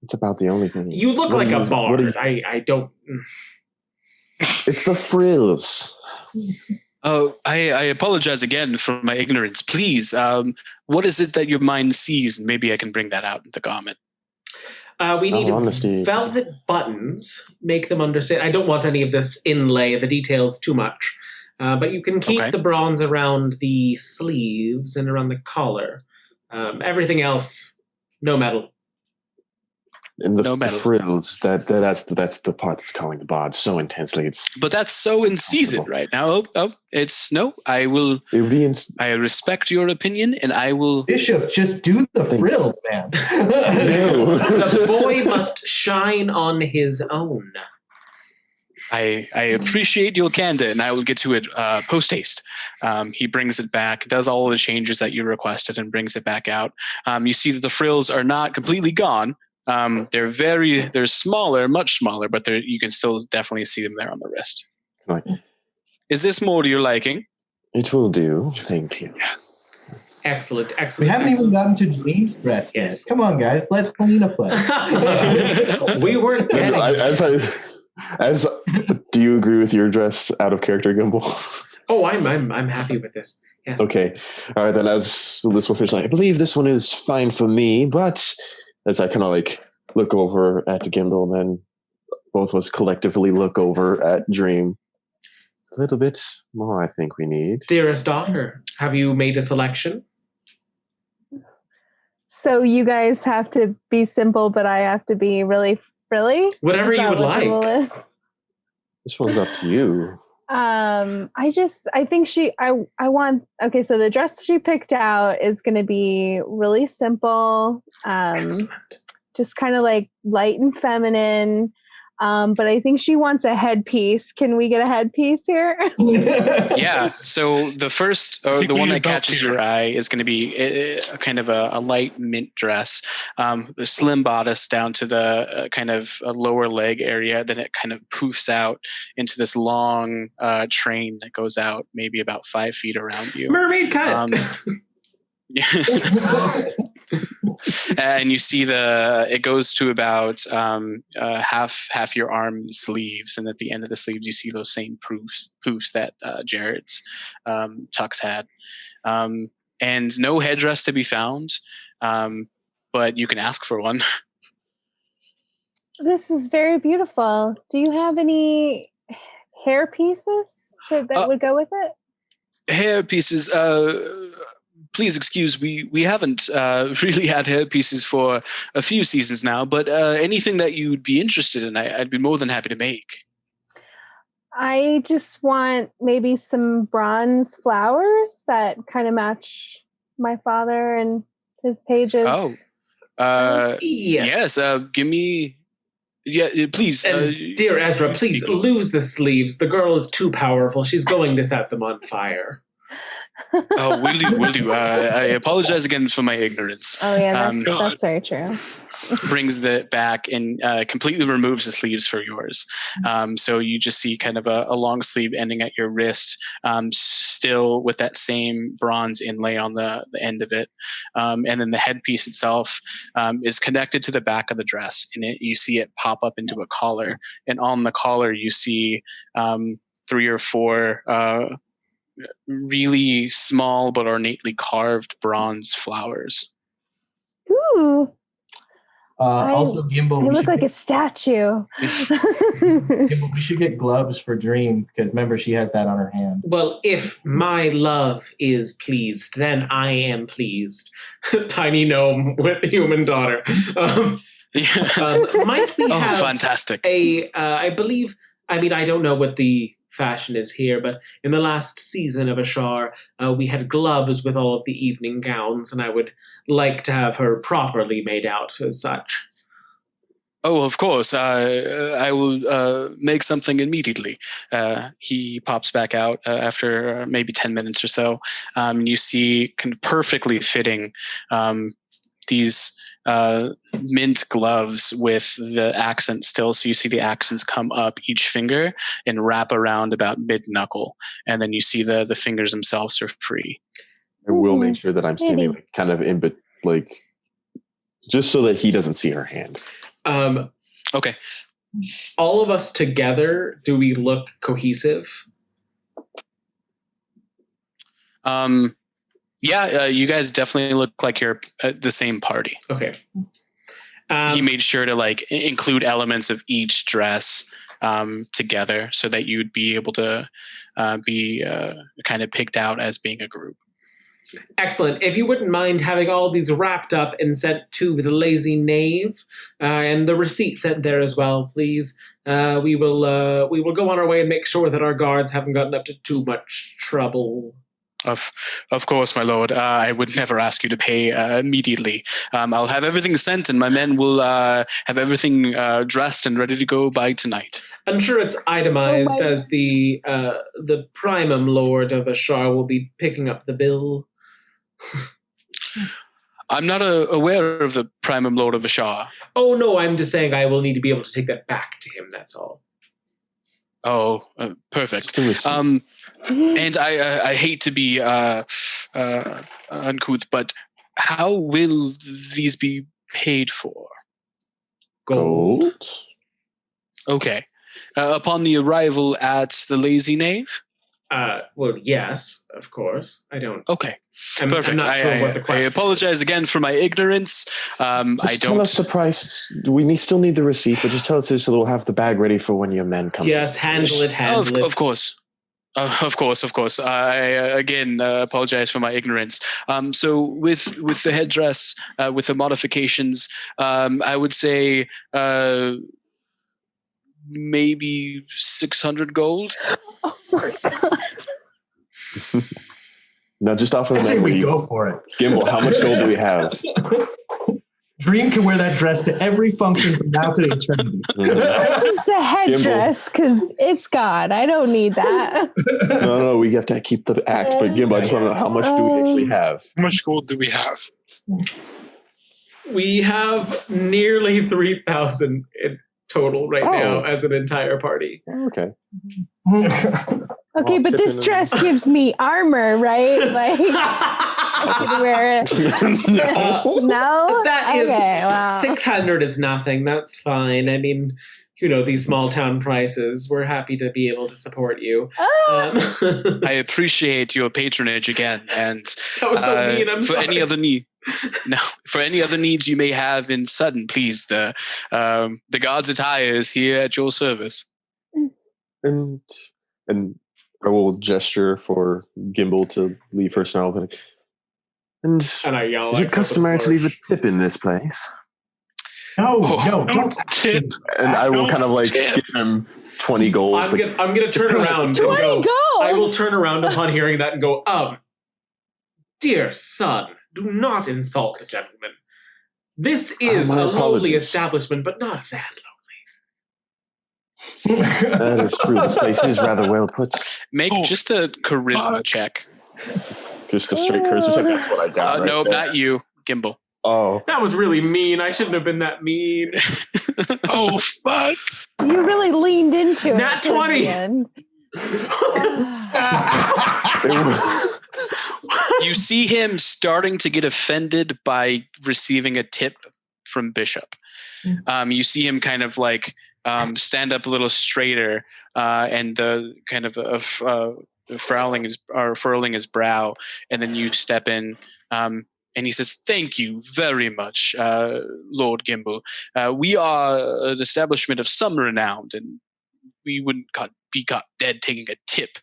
It's about the only thing. You look like a bard. I don't... It's the frills. Oh, I apologize again for my ignorance. Please, what is it that your mind sees? And maybe I can bring that out in the garment. We need velvet buttons. Make them understand. I don't want any of this inlay, the details too much. But you can keep the bronze around the sleeves and around the collar. Everything else, no metal. And the frills, that's the part that's calling the bard so intensely. But that's so in season right now. I will. I respect your opinion, and I will. Bishop, just do the frills, man. No. The boy must shine on his own. I appreciate your candor, and I will get to it post haste. He brings it back, does all the changes that you requested, and brings it back out. You see that the frills are not completely gone. They're smaller, much smaller, but you can still definitely see them there on the wrist. Right. Is this more to your liking? It will do. Thank you. Excellent. We haven't even gotten to Dream's dress yet. Come on, guys. Let Helena play. We weren't getting do you agree with your dress out of character, Gumball? Oh, I'm happy with this. Yes. Okay. All right, then as this one finishes, I believe this one is fine for me, but as I kind of look over at Gimbal, and then both of us collectively look over at Dream. A little bit more, I think we need. Dearest daughter, have you made a selection? So you guys have to be simple, but I have to be really frilly? Whatever you would like. This one's up to you. I think I want, okay, so the dress she picked out is going to be really simple. Excellent. Just kind of like light and feminine. But I think she wants a headpiece. Can we get a headpiece here? Yeah. So the first, the one that catches your eye is going to be kind of a light mint dress, the slim bodice down to the kind of lower leg area. Then it kind of poofs out into this long train that goes out maybe about 5 feet around you. Mermaid cut. And you see it goes to about half your arm sleeves, and at the end of the sleeves you see those same poofs that Jared's tux had, and no headdress to be found, but you can ask for one. This is very beautiful. Do you have any hair pieces that would go with it? Hair pieces, please excuse, we haven't really had hair pieces for a few seasons now, but anything that you'd be interested in, I'd be more than happy to make. I just want maybe some bronze flowers that kind of match my father and his pages. Yes. Give me... Yeah, please. And dear Ezra, please lose the sleeves. The girl is too powerful. She's going to set them on fire. Oh, will do. I apologize again for my ignorance. Oh yeah, that's very true. Brings that back and completely removes the sleeves for yours. So you just see kind of a long sleeve ending at your wrist, still with that same bronze inlay on the end of it. And then the headpiece itself is connected to the back of the dress, and you see it pop up into a collar. And on the collar, you see 3 or 4 really small but ornately carved bronze flowers. Ooh. Also, Gimbal, I look like a statue. Gimbal, we should get gloves for Dream, because remember, she has that on her hand. Well, if my love is pleased, then I am pleased. Tiny gnome with human daughter. Might we have fantastic. I believe, I mean, I don't know what the fashion is here, but in the last season of Ashar, we had gloves with all of the evening gowns, and I would like to have her properly made out as such. Oh, of course. I will make something immediately. He pops back out after maybe 10 minutes or so. You see kind of perfectly fitting these mint gloves with the accent still. So you see the accents come up each finger and wrap around about mid-knuckle. And then you see the fingers themselves are free. I will make sure that I'm standing like, kind of in, but like just so that he doesn't see her hand. Okay. All of us together, do we look cohesive? Yeah, you guys definitely look like you're at the same party. Okay. He made sure to like include elements of each dress together so that you'd be able to be kind of picked out as being a group. Excellent. If you wouldn't mind having all of these wrapped up and sent to the Lazy Knave, and the receipt sent there as well, please. We will go on our way and make sure that our guards haven't gotten up to too much trouble. Of course, my lord. I would never ask you to pay immediately. I'll have everything sent, and my men will have everything dressed and ready to go by tonight. I'm sure it's itemized as the primum lord of Ashar will be picking up the bill. I'm not aware of the primum lord of Ashar. Oh no, I'm just saying I will need to be able to take that back to him. That's all. Oh, perfect. And I hate to be uncouth, but how will these be paid for? Gold. Okay. Upon the arrival at the Lazy Knave? Well, yes, of course. I don't. Okay. Perfect. I'm not sure what the question I apologize again for my ignorance. Tell us the price. We still need the receipt, but just tell us this so that we'll have the bag ready for when your men come. Yes, handle it. Of course. Of course. I again apologize for my ignorance. So with the headdress, with the modifications, I would say maybe 600 gold. Oh my god. Now, just off I of say we memory, go for it. Gimbal, how much gold do we have? Dream can wear that dress to every function from now to eternity. Just the headdress, because it's God. I don't need that. No, we have to keep the act. But Gimbal, I just want to know how much do we actually have? How much gold do we have? We have nearly 3,000 in total right now as an entire party. Okay. Okay, but this dress gives me armor, right? Like, I can wear it. No? That is Okay, well. 600 is nothing. That's fine. I mean, these small town prices. We're happy to be able to support you. I appreciate your patronage again, and That was so mean. I'm for sorry. any other need. No, for any other needs you may have in Sutton, please. The God's attire is here at your service. And I will gesture for Gimbal to leave her snarl. And I yell. is it customary to leave a tip in this place? No, don't don't tip. And I will kind of like tip. give him 20 gold. I'm gonna turn around and 20 go. gold! I will turn around upon hearing that and go, dear son, do not insult the gentleman. This is My a lowly apologies. establishment, but not that lowly. That is true. This place is rather well put. Make just a charisma check. Just a straight charisma check. That's what I got. right No, there. not you, Gimbal. Oh. That was really mean. I shouldn't have been that mean. Oh, fuck. You really leaned into it. Nat towards 20. the end. You see him starting to get offended by receiving a tip from Bishop. You see him kind of like stand up a little straighter and the kind of furrowing his brow, and then you step in and he says, "Thank you very much, Lord Gimbal. We are an establishment of some renown, and we wouldn't be caught dead taking a tip.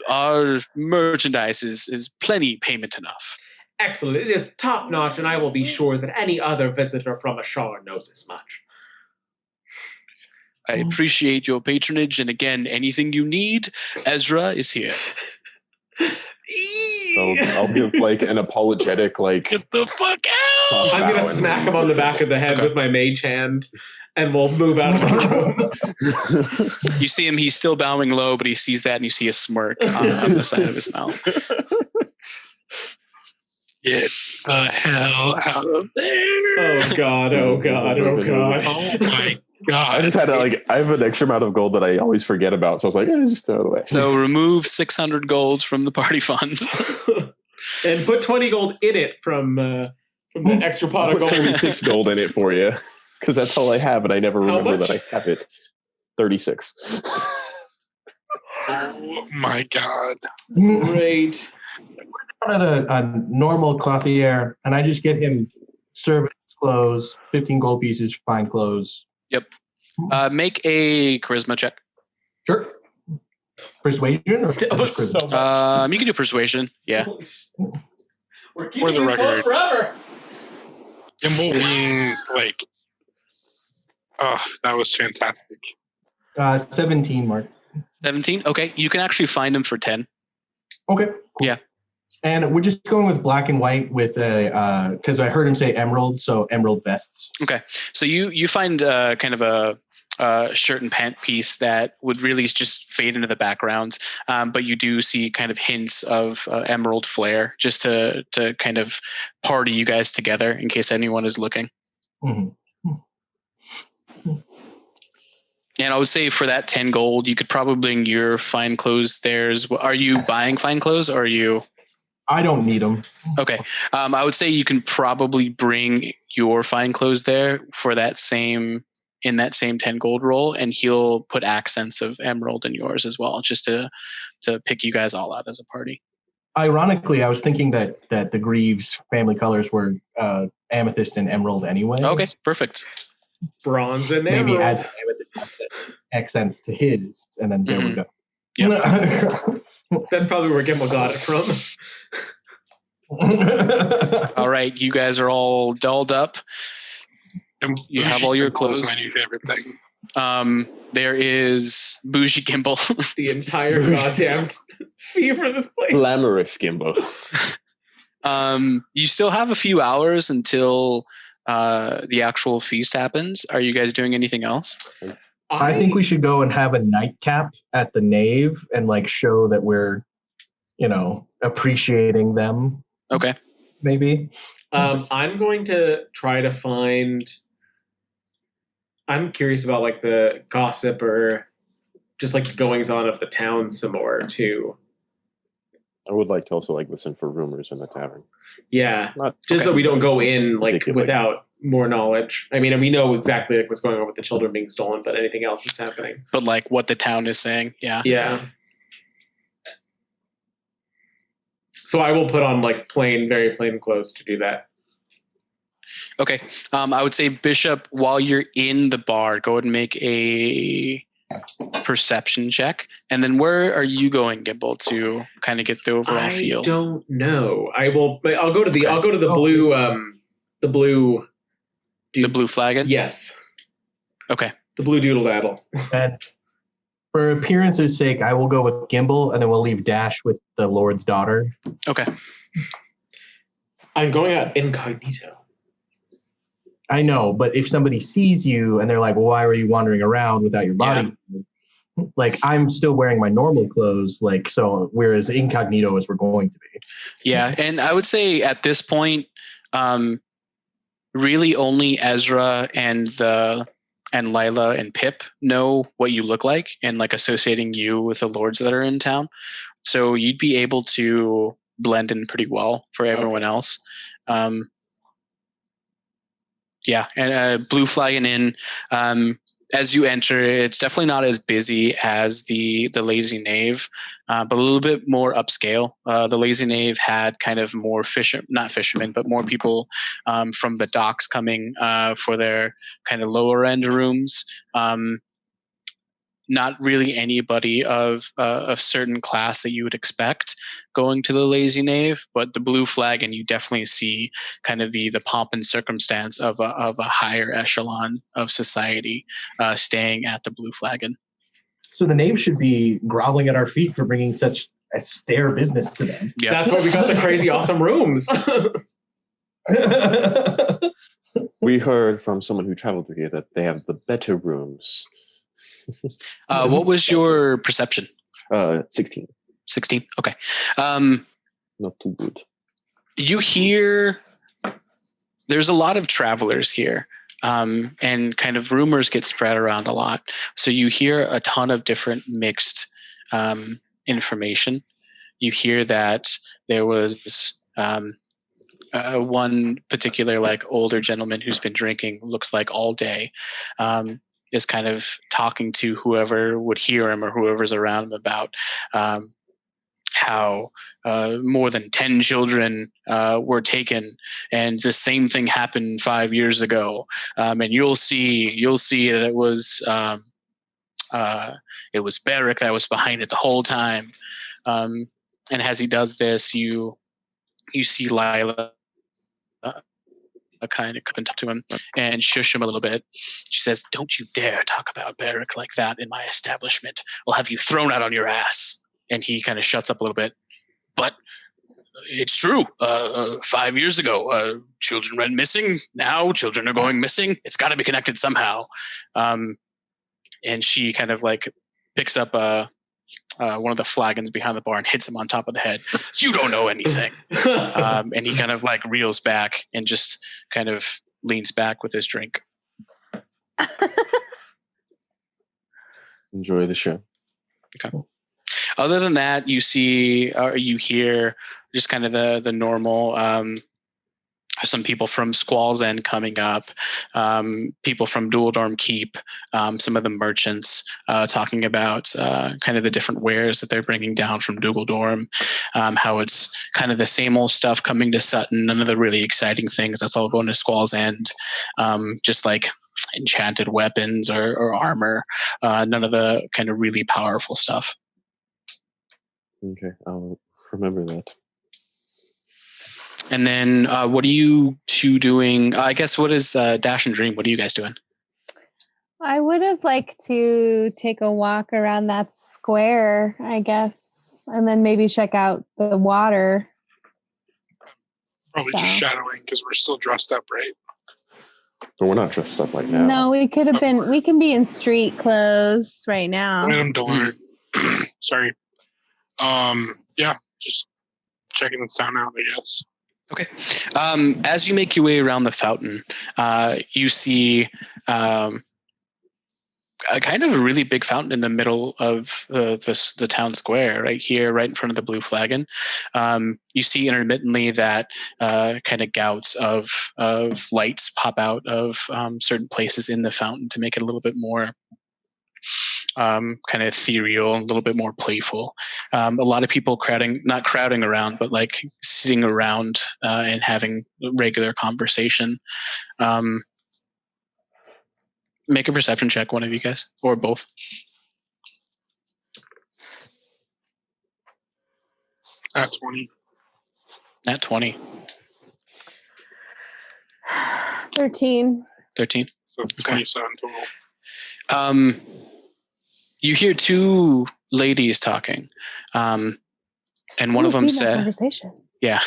Our merchandise is plenty payment enough." Excellent. It is top notch, and I will be sure that any other visitor from Ashar knows as much. I appreciate your patronage, and again, anything you need, Ezra is here. So I'll give like an apologetic, like, Get the fuck out! I'm going to smack him on the back of the head with my mage hand, and we'll move out of the room. You see him, he's still bowing low, but he sees that and you see a smirk on the side of his mouth. Get the hell out of there! Oh, God. Oh, God. Oh, God. Oh my I god! just had I have an extra amount of gold that I always forget about, so I was like, just throw it away. So remove 600 gold from the party fund. And put 20 gold in it from the extra pot I'll of put gold. 36 gold in it for you, because that's all I have, and I never How remember much? that I have it. 36. Oh my god! Great. At a normal clothier, and I just get him servant's clothes, 15 gold pieces, fine clothes. Make a charisma check. Sure. Persuasion or That was just so charisma? much. You can do persuasion. Yeah. We're For keeping the these close record. forever. Gimbal being like, oh, that was fantastic. 17, Mark. 17? Okay. You can actually find him for 10. Okay. Cool. Yeah. And we're just going with black and white with a because I heard him say emerald, so emerald vests. Okay. So you find kind of a shirt and pant piece that would really just fade into the background, but you do see kind of hints of emerald flair just to kind of party you guys together in case anyone is looking. Mm-hmm. And I would say for that 10 gold, you could probably bring your fine clothes there. Are you buying fine clothes or are you? I don't need them. Okay. I would say you can probably bring your fine clothes there for that same 10 gold roll, and he'll put accents of emerald in yours as well, just to pick you guys all out as a party. Ironically, I was thinking that the Greaves family colors were amethyst and emerald anyway. Okay, perfect. Bronze and Maybe emerald. add some amethyst accents to his, and then there we go. That's probably where Gimbal got it from. All right, you guys are all dolled up. You have all your clothes. My new favorite thing. There is Bougie Gimbal. The entire goddamn fee for this place. Glamorous Gimbo. You still have a few hours until the actual feast happens. Are you guys doing anything else? I think we should go and have a nightcap at the nave and like show that we're, appreciating them. Okay. Maybe. I'm going to try to find. I'm curious about like the gossip or just like the goings on of the town some more too. I would like to also like listen for rumors in the tavern. Yeah, Not just that we don't go in like Particularly. without more knowledge. I mean, we know exactly like what's going on with the children being stolen, but anything else that's happening. But like what the town is saying, yeah. Yeah. So I will put on like very plain clothes to do that. Okay. I would say Bishop, while you're in the bar, go ahead and make a perception check. And then where are you going, Gimbal, to kind of get the overall feel? I don't know. I'll go to the blue the blue The blue flagon? Yes. Okay. The blue doodle daddle. And for appearance's sake, I will go with Gimbal, and then we'll leave Dash with the Lord's daughter. Okay. I'm going out incognito. I know, but if somebody sees you and they're like, well, why were you wandering around without your body? Yeah. Like, I'm still wearing my normal clothes, like, so we're as incognito as we're going to be. Yeah, and I would say at this point, really only Ezra and Lila and Pip know what you look like and like associating you with the lords that are in town. So you'd be able to blend in pretty well for everyone else. Yeah, and Blue Flagon Inn. As you enter, it's definitely not as busy as the Lazy Knave, but a little bit more upscale. The Lazy Knave had kind of more not fishermen, but more people from the docks coming for their kind of lower end rooms. Not really anybody of certain class that you would expect going to the Lazy Knave, but the Blue Flagon, you definitely see kind of the pomp and circumstance of a higher echelon of society staying at the Blue Flagon. So the knave should be groveling at our feet for bringing such austere business to them. Yep. That's why we got the crazy awesome rooms. We heard from someone who traveled through here that they have the better rooms. What was your perception? 16. 16? Okay. Not too good. You hear there's a lot of travelers here, and kind of rumors get spread around a lot. So you hear a ton of different mixed information. You hear that there was one particular like older gentleman who's been drinking, looks like all day, is kind of talking to whoever would hear him or whoever's around him about how more than 10 children were taken, and the same thing happened 5 years ago. And you'll see that it was Barrick that was behind it the whole time. And as he does this, you see Lila kind of come and talk to him and shush him a little bit. She says, "Don't you dare talk about Barrick like that in my establishment. I'll have you thrown out on your ass." And he kind of shuts up a little bit. "But it's true. 5 years ago, children went missing. Now children are going missing. It's got to be connected somehow." And she kind of like picks up one of the flagons behind the bar and hits him on top of the head. "You don't know anything." And he kind of like reels back and just kind of leans back with his drink. Enjoy the show. Okay. Other than that, you hear just kind of the normal, some people from Squall's End coming up, people from Dualdorm Keep, some of the merchants talking about kind of the different wares that they're bringing down from Dualdorm, how it's kind of the same old stuff coming to Sutton, none of the really exciting things. That's all going to Squall's End, just like enchanted weapons or armor, none of the kind of really powerful stuff. Okay, I'll remember that. And then what are you two doing? I guess what is Dash and Dream? What are you guys doing? I would have liked to take a walk around that square, I guess, and then maybe check out the water. Probably just shadowing because we're still dressed up, right? But we're not dressed up like now. No, we could have been. We can be in street clothes right now. Random to learn. Sorry. Yeah, just checking the sound out, I guess. Okay. As you make your way around the fountain, you see a kind of a really big fountain in the middle of the town square, right here, right in front of the Blue Flagon. You see intermittently that kind of gouts of lights pop out of certain places in the fountain to make it a little bit more kind of ethereal, a little bit more playful. A lot of people not crowding around, but like sitting around and having regular conversation. Make a perception check, one of you guys, or both. At 20. At 20. 13. 13. So it's 27 total. You hear two ladies talking, and one of them said, conversation. "Yeah."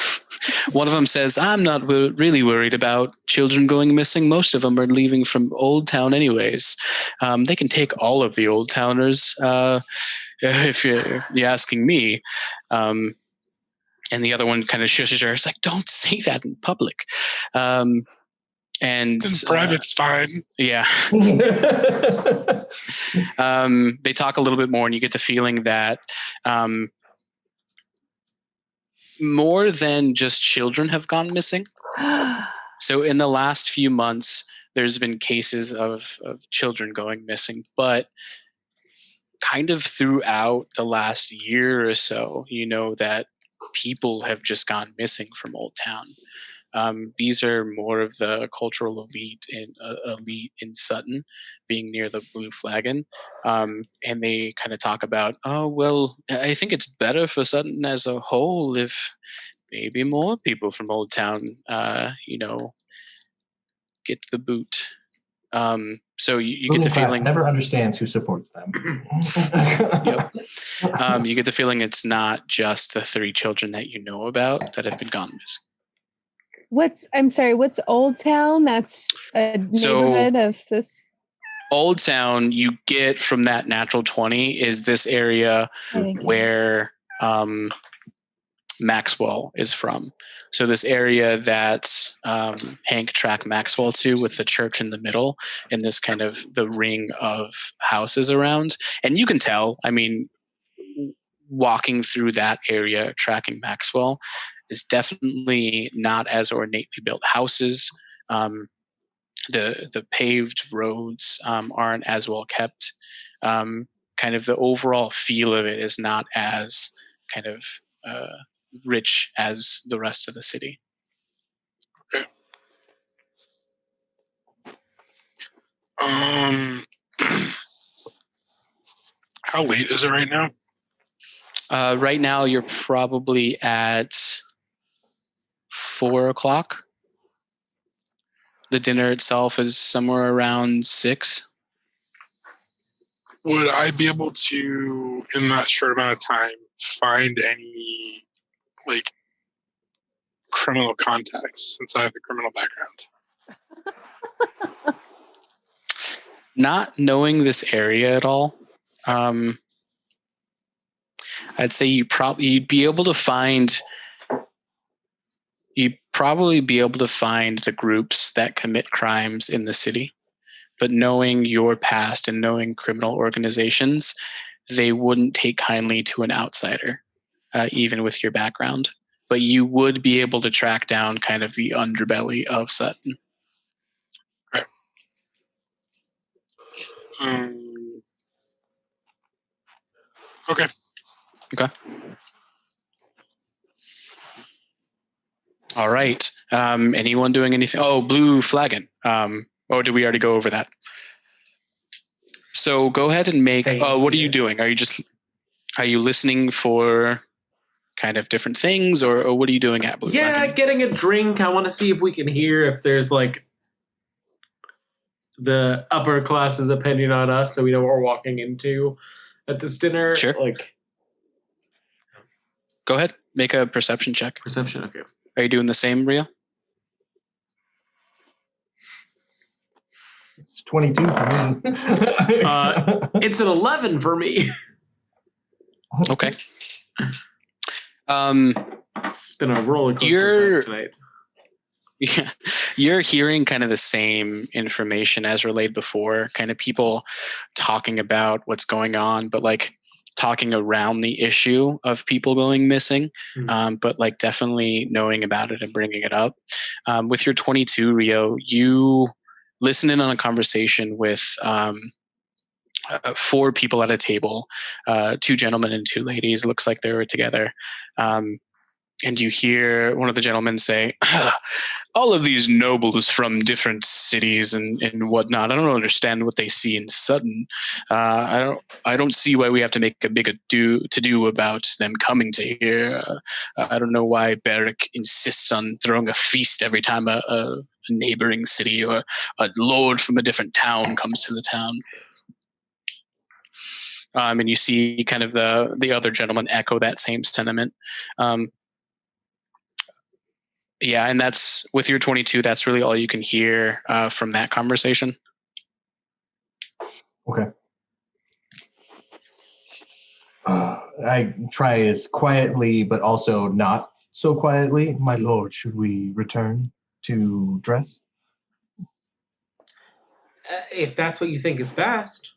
One of them says, "I'm not really worried about children going missing. Most of them are leaving from Old Town anyways. They can take all of the Old Towners, if you're asking me." And the other one kind of shushes her. It's like, "Don't say that in public." And in private's fine. Yeah. They talk a little bit more, and you get the feeling that more than just children have gone missing. So in the last few months, there's been cases of children going missing, but kind of throughout the last year or so, you know that people have just gone missing from Old Town. These are more of the cultural elite in Sutton, being near the Blue Flagon, and they kind of talk about, oh well, I think it's better for Sutton as a whole if maybe more people from Old Town, get the boot. So you get the feeling never understands who supports them. Yep. You get the feeling it's not just the 3 children that you know about that have been gone missing. What's Old Town? That's a neighborhood of this. Old Town, you get from that natural 20 is this area where Maxwell is from. So this area that Hank tracked Maxwell to, with the church in the middle and this kind of the ring of houses around. And you can tell, I mean, walking through that area, tracking Maxwell, is definitely not as ornately built houses. The paved roads aren't as well kept. Kind of the overall feel of it is not as kind of rich as the rest of the city. Okay. How late is it right now? Right now, you're probably at 4 o'clock. The dinner itself is somewhere around 6. Would I be able to, in that short amount of time, find any like criminal contacts since I have a criminal background? Not knowing this area at all, I'd say you'd probably be able to find the groups that commit crimes in the city. But knowing your past and knowing criminal organizations, they wouldn't take kindly to an outsider, even with your background. But you would be able to track down kind of the underbelly of Sutton. Right. Okay. All right. Anyone doing anything? Oh, Blue Flagon. Or did we already go over that? So go ahead and make. What are you doing? Are you listening for kind of different things, or what are you doing at Blue Flag? Getting a drink. I want to see if we can hear if there's like the upper class's opinion on us, so we know what we're walking into at this dinner. Sure. Like, go ahead, make a perception check. Perception. Okay. Are you doing the same, Rio? It's 22 for me. It's an 11 for me. Okay. It's been a roller coaster for us tonight. Yeah, you're hearing kind of the same information as relayed before, kind of people talking about what's going on, but like talking around the issue of people going missing, but like definitely knowing about it and bringing it up. With your 22, Rio, you listen in on a conversation with 4 people at a table, 2 gentlemen and 2 ladies. It looks like they were together. And you hear one of the gentlemen say, all of these nobles from different cities and whatnot, I don't understand what they see in Sutton. I don't see why we have to make a big to-do about them coming to here. I don't know why Beric insists on throwing a feast every time a neighboring city or a lord from a different town comes to the town. And you see kind of the other gentleman echo that same sentiment. Yeah, and that's with your 22. That's really all you can hear from that conversation. Okay. I try as quietly, but also not so quietly. My lord, should we return to dress? If that's what you think is best.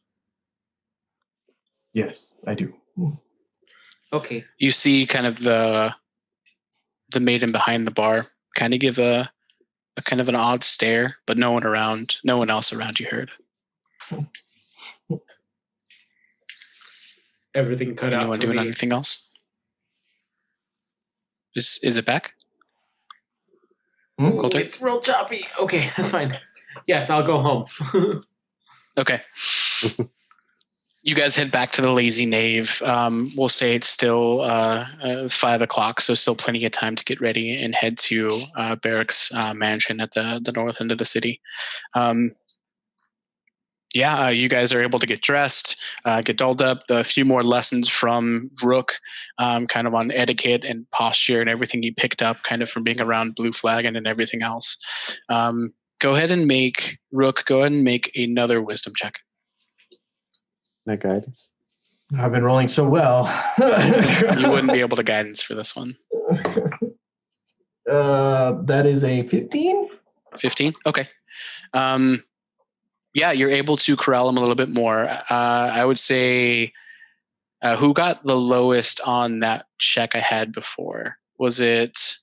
Yes, I do. Okay. You see kind of the maiden behind the bar kind of give a kind of an odd stare, but no one else around you heard. Everything cut out. Anyone for doing me. anything else? Is it back? Ooh, Coulter? it's real choppy. Okay, that's fine. Yes, I'll go home. Okay. You guys head back to the Lazy Knave. We'll say it's still 5 o'clock, so still plenty of time to get ready and head to Beric's mansion at the north end of the city. You guys are able to get dressed, get dolled up. A few more lessons from Rook, kind of on etiquette and posture and everything he picked up kind of from being around Blue Flagon and everything else. Go ahead and make another wisdom check. That guidance. I've been rolling so well. You wouldn't be able to guidance for this one. That is a 15. 15? Okay. You're able to corral him a little bit more. I would say, who got the lowest on that check I had before? Was it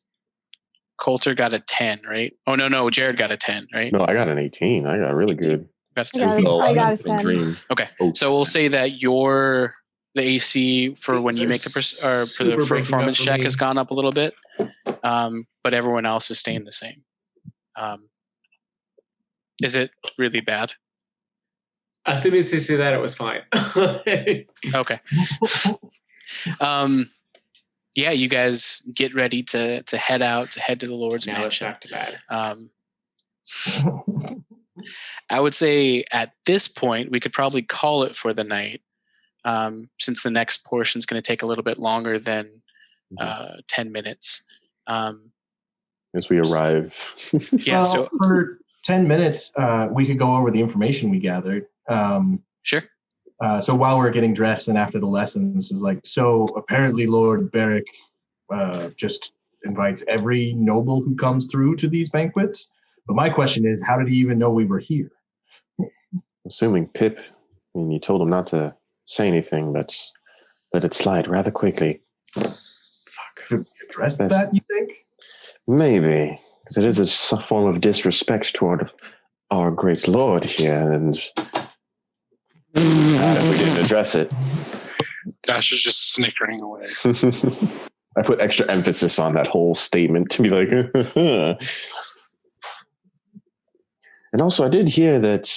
Coulter got a 10, right? Oh, no, Jared got a 10, right? No, I got an 18. I got really 18. good. Got a 10. I got a 10. Dream. Okay, Oh, so we'll say that the AC for when you make the for the performance check has gone up a little bit, but everyone else is staying the same. Is it really bad? As soon as you see that, it was fine. Okay. You guys get ready to head out, to head to the Lord's now it's mansion. back to bed. I would say at this point, we could probably call it for the night, since the next portion is going to take a little bit longer than 10 minutes. As we arrive. So for 10 minutes, we could go over the information we gathered. Sure. So while we're getting dressed and after the lessons, is like, so apparently Lord Beric just invites every noble who comes through to these banquets. But my question is, how did he even know we were here? Assuming Pip, and you told him not to say anything, but let it slide rather quickly. Fuck. Should we address that, you think? Maybe, because it is a form of disrespect toward our great lord here, and if we didn't address it. Dash is just snickering away. I put extra emphasis on that whole statement to be like, and also I did hear that,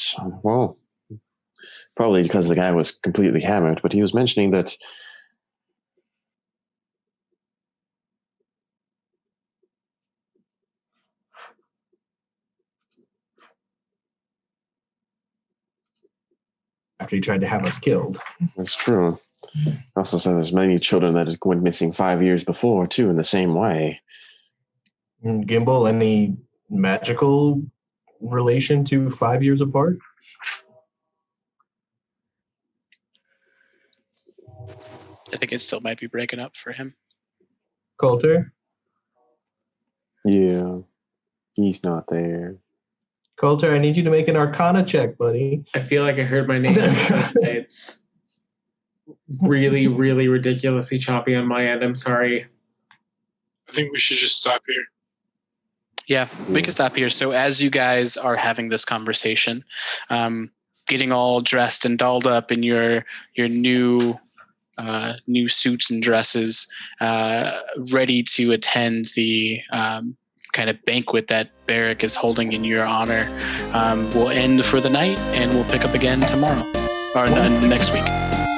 well, probably because the guy was completely hammered, but he was mentioning that after he tried to have us killed. That's true. Also said there's many children that went missing 5 years before, too, in the same way. And Gimbal, any magical relation to 5 years apart? I think it still might be breaking up for him. Coulter? Yeah, he's not there. Coulter, I need you to make an Arcana check, buddy. I feel like I heard my name. It's really, really ridiculously choppy on my end. I'm sorry. I think we should just stop here. Yeah, we can stop here. So as you guys are having this conversation, getting all dressed and dolled up in your new suits and dresses, ready to attend the kind of banquet that Barrick is holding in your honor, we'll end for the night and we'll pick up again tomorrow or next week.